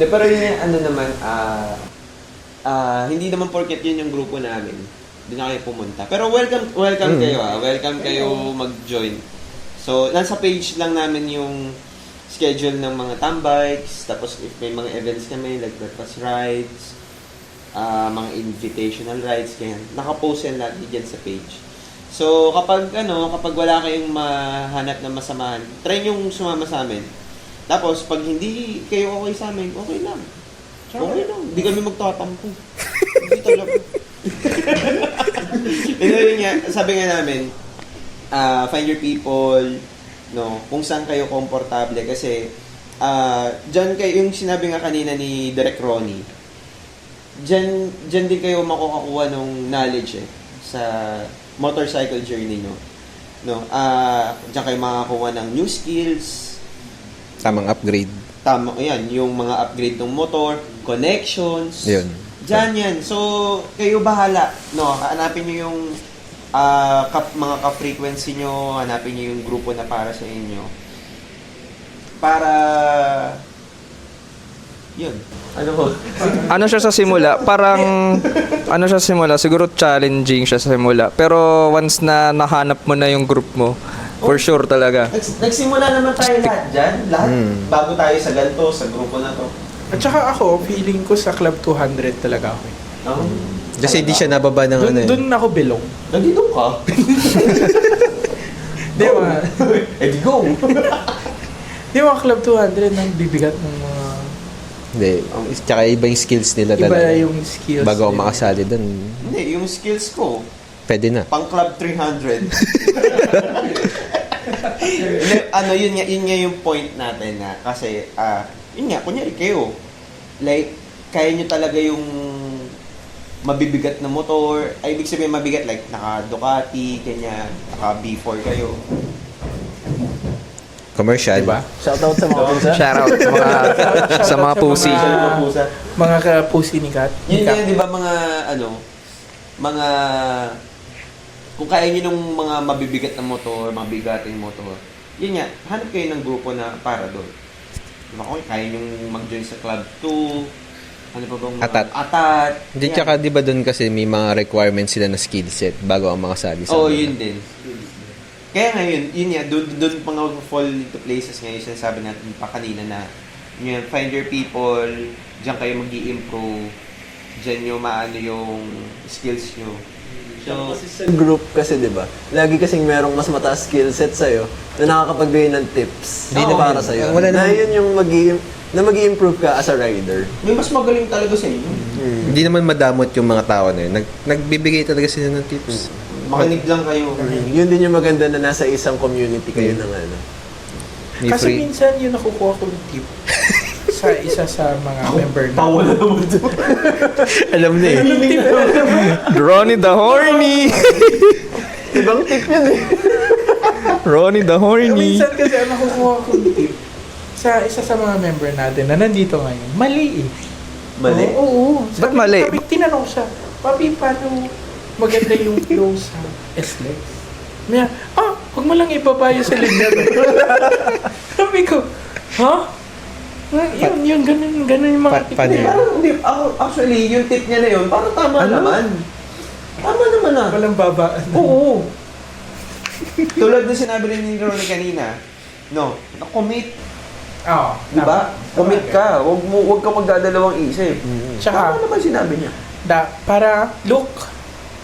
De, pero yun yung naman, hindi naman porket yun yung grupo namin. Hindi na kayo pumunta. Pero welcome kayo Welcome kayo mag-join. So, nasa page lang namin yung schedule ng mga tambikes, tapos if may mga events kami, like breakfast rides, mga invitational rides, kaya nakapost yan lagi dyan sa page. So, kapag wala kayong mahanap na masamahan, try nyo sumama sa amin. Tapos, pag hindi kayo okay sa amin, okay lang. Okay lang. Hindi kami magtatampo. Hindi talaga. Yun nga, sabi nga namin, find your people, no, kung saan kayo komportable. Kasi, dyan kayo, yung sinabi nga kanina ni Direk Ronnie, dyan din kayo makukuha ng knowledge sa motorcycle journey nyo. No? Dyan kayo makakuha ng new skills, Tamang upgrade. tama, yan, yung mga upgrade ng motor, connections. Yun. Diyan yan. So, kayo bahala. No, hanapin niyo yung mga ka-frequency nyo, hanapin niyo yung grupo na para sa inyo. Para Yun. Ano po? Ano siya sa simula? Parang, ano siya sa simula? Siguro challenging siya sa simula. Pero once na nahanap mo na yung group mo, for sure talaga. Nagsimula naman tayo lahat dyan. Lahat. Bago tayo sa ganito, sa grupo na to. At saka ako, feeling ko sa Club 200 talaga ako. Oh. Kasi di siya nababa ng ano eh. Doon ako belong. Nandito ka. Di ba? Eh, go! Di ba Club 200 nang bibigat ng mga... Hindi. Tsaka iba yung skills nila Iba talaga. yung skills. Bago ako nila. makasali doon, Hindi, yung skills ko, pwede na. pang Club 300. Ano, yun nga yung point natin na kasi, yun nga, kunyari kayo, like, kaya nyo talaga yung mabibigat na motor, ay ibig sabihin mabigat, like, naka Ducati, ganyan, naka B4 kayo. Commercial. Diba? Shoutout sa mga pusa. Shoutout sa mga pussy. Mga ka-pussy ni Kat. Yun yan, di ba, mga, mga, kung kaya nyo nung mga mabibigat na motor, mabigating motor, yun nga, hanap kayo ng grupo na para doon. Diba, kung kaya nyo mag-join sa Club 2, ano pa bang mga... Atat. Hindi, Yan. tsaka di ba doon kasi may mga requirements sila na skill set bago ang makasali sa Oo, mga- yun din. Kaya ngayon, yun nga, doon pa nga fall into places ngayon, sinasabi natin pa kanina na, yun, find your people, diyan kayo mag-i-improve, diyan nyo maano yung skills nyo. So, Sa group kasi, di ba? Lagi kasing merong mas mataas skill set sa'yo na nakakapagbigay ng tips Hindi para naman. sa'yo. Wala na naman. yun yung mag-i-improve ka as a rider. may mas magaling talaga sa inyo. Hindi naman madamot yung mga tao na yun. Nagbibigay talaga sila ng tips. Makinig lang kayo. Yun din yung maganda na nasa isang community kayo ng ano. May Kasi free. minsan yung nakukuha ko ng tip sa isa sa mga member na. Tawa na naman ito. Alam na eh. Yung tip Ronnie the Horny! Ibang tip yun eh. Ronnie the Horny! minsan kasi ang nakukuha ko ng tip sa isa sa mga member natin na nandito ngayon. Mali eh. Mali? Oo. Ba't mali? Sabi, tinanong siya, Papi, paano maganda yung flow sa SLEX? Maya, huwag mo lang ipapayo sa linya. Sabi ko, ha? Yun, ganun yung mga tip paano niya. yun? Parang, hindi, actually, yung tip niya na yun, parang tama naman. Tama naman ah. Walang babaan. Oo. Tulad na sinabi rin ni Ronnie kanina, no, na-commit. Oo. Di ba? Commit ka. Huwag ka magdadalawang isip. Tsaka, Tama naman sinabi niya. para, Luke,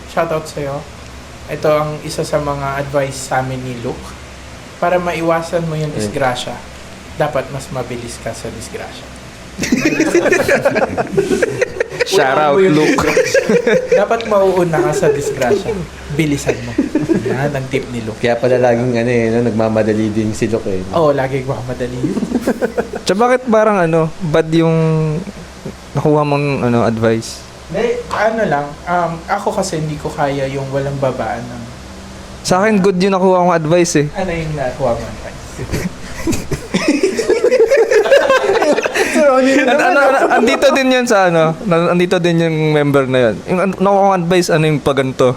shoutout sa'yo. Ito ang isa sa mga advice sa amin ni Luke. Para maiwasan mo yung disgrasya, dapat mas mabilis ka sa disgrasya. Shoutout, Luke. Dapat mauuna ka sa disgrasya. Bilisan mo. Yan ang tip ni Luke. Kaya pala laging ano eh, no, nagmamadali din si Luke eh. Oo, lagi ko madali yun. Tsaka bakit parang bad yung nakuha mong advice? Ano lang, ako kasi hindi ko kaya yung walang babaan ng Sa akin, good yung nakuha kong advice eh. ano yung nakuha mo advice. Andito din yun sa andito din yung member na yun. Yung nakuha kong advice, yung paganto.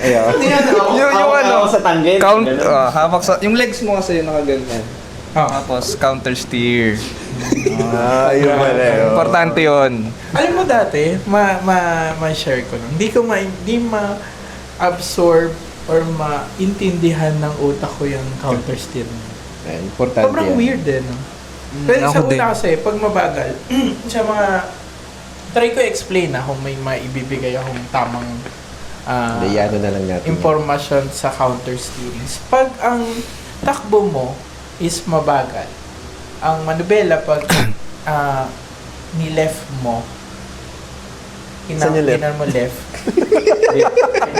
Yung sa tanggen. Hamak sa, yung legs mo kasi yung nakaganyan. Oh. Tapos, counter steer. Yun pala yun. Importante yun. Alam mo dati, ma-share ko lang. Hindi ma-absorb or maintindihan ng utak ko yung counter steer. Importante Sobrang yan. weird eh, no? Pero ako sa din. una kasi, pag mabagal, sa mga, try ko explain kung may maibibigay akong tamang Hindi, ano na lang natin. information sa counter steering. Pag ang takbo mo is mabagal, ang manubela pag ni-left mo, Saan yung left? kinan mo left.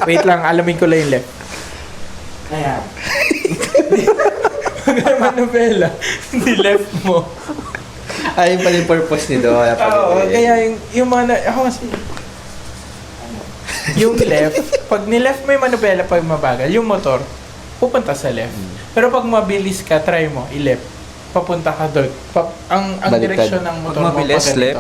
Wait lang, alamin ko lang yung left. Ayan. Pag ang manubela, ni-left mo. Ayun pala yung purpose nito. Oo, kaya yung mga, ako kasi, yung left, pag ni-left mo yung manubela pag mabagal, yung motor, pupunta sa left. Pero pag mabilis ka, try mo, i-left. Papunta ka doon. Ang Baliktad. direksyon ng motor Pag mabilis, mo, left?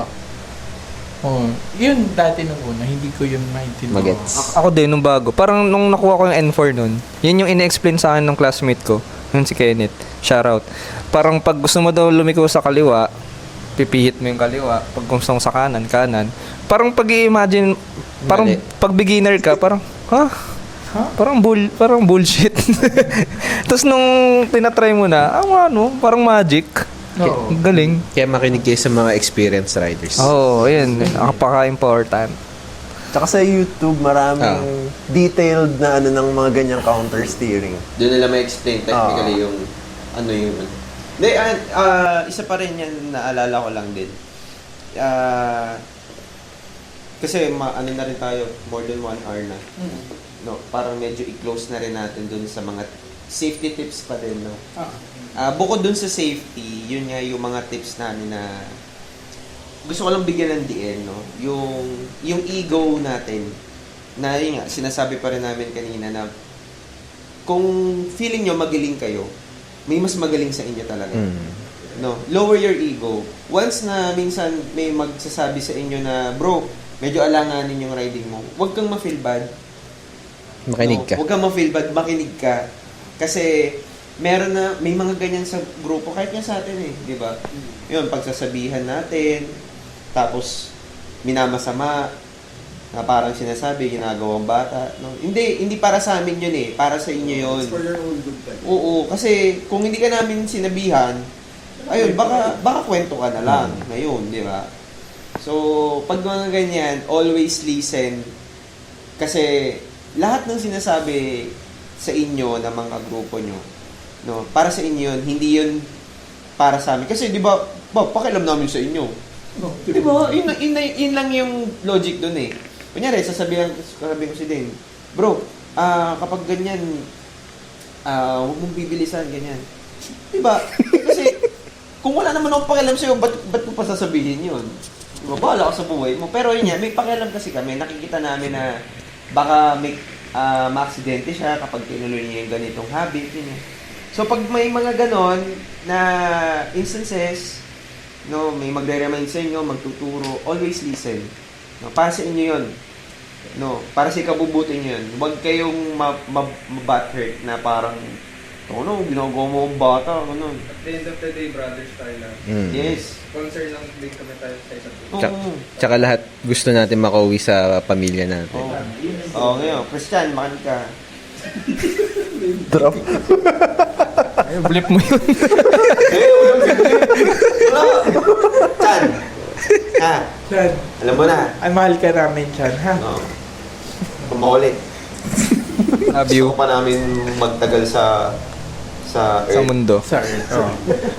Oo. Yun dati nung una, hindi ko yun maintindihan. Magets. Ako din, nung bago. Parang nung nakuha ko yung N4 nun, yun yung ine-explain sa akin ng classmate ko. Yun si Kenneth. Shoutout. Parang pag gusto mo daw lumiko sa kaliwa, pipihit mo yung kaliwa. Pag gusto mo sa kanan, kanan. Parang pag-i-imagine, parang Mali. pag beginner ka, parang, parang bullshit. Tapos nung tinatry mo na, parang magic. Oo. Galing. Kaya makinig kayo sa mga experienced riders. Oo, ayun. Napaka-important. Tsaka sa YouTube, maraming detailed na ng mga ganyang counter steering. Doon nila ma-explain technically yung ano yung... Hindi, isa pa rin yan naalala ko lang din. Kasi ano na rin tayo, more than 1 hour na. No, parang medyo i-close na rin natin dun sa mga safety tips pa din, no? Bukod dun sa safety, yun nga yung mga tips namin na gusto ko lang bigyan ng diin, no? Yung ego natin, na yun nga, sinasabi pa rin namin kanina na kung feeling nyo magaling kayo, may mas magaling sa inyo talaga. No, lower your ego. Once na minsan may magsasabi sa inyo na, bro, medyo alanganin yung riding mo, huwag kang ma-feel bad. Makinig ka. Huwag kang ma-feel bad, makinig ka. Kasi may mga ganyan sa grupo, kahit nga sa atin di ba? Yun, pagsasabihan natin, tapos minamasama, na parang sinasabi, ginagawang bata. No? Hindi para sa amin yun para sa inyo yun. It's for your own good time. Oo, kasi kung hindi ka namin sinabihan, ayun, baka kwento ka na lang ngayon, di ba? So, pag mga ganyan, always listen. Kasi lahat ng sinasabi sa inyo ng mga grupo nyo, no, para sa inyo yun, hindi yun para sa amin. Kasi di ba, pakialam namin sa inyo. Di ba? Yun lang yung logic dun Kunyari, sasabihin ko si Dane, bro, kapag ganyan, huwag mong bibilisan, ganyan. Di ba? Kasi, kung wala naman akong pakialam sa'yo, ba't mo pa sasabihin yun? Di ba? Bahala ka sa buhay mo. Pero yun yan, may pakialam kasi kami. Nakikita namin na baka may ma-aksidente siya kapag tinuloy niya yung ganitong habit. Yun. So, pag may mga ganon na instances, no, may magre-remind sa inyo, magtuturo, always listen. No, para sa inyo yun. No, para sa ikabubuti nyo yun. Huwag kayong ma-butthurt na parang, ginagawa mo ang bata, ganun. At the end of the day, brothers tayo lang. Yes. Concern lang din kami tayo sa isa't isa. Oo. Tsaka lahat gusto natin makauwi sa pamilya natin. Oo, ngayon. Christian, makinig ka. Drop. Ay, blip mo yun. Chan! Ha? Chan, Alam mo na. ay mahal ka namin, Chan, ha? No. Kung maulit. Love you. Gusto pa namin magtagal sa Sa Earth. mundo. Sorry.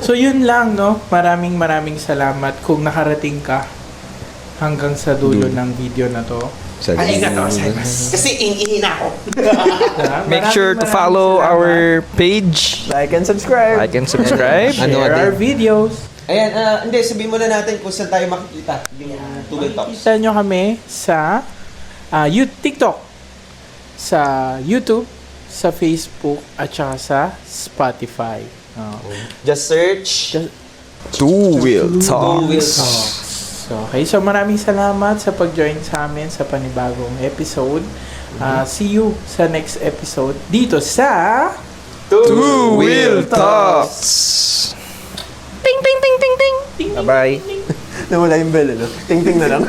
So, yun lang, no? Maraming salamat kung nakarating ka hanggang sa dulo ng video na to. Sa Kasi ihina ako. Make sure to follow our page. Like and subscribe. Like and subscribe. Ano Share our videos. Ayan, hindi, sabihin muna natin kung saan tayo makikita yung Tugay Talks. Kita nyo kami sa TikTok, sa YouTube, sa Facebook, at saka sa Spotify. Just search Two Wheel Two Wheel Talks. Talks. Okay, so maraming salamat sa pag-join sa amin sa panibagong episode. See you sa next episode dito sa Two Wheel Talks. Ting ting ting ting ting. Bye bye. Nawala yung bell, Ting-ting na lang.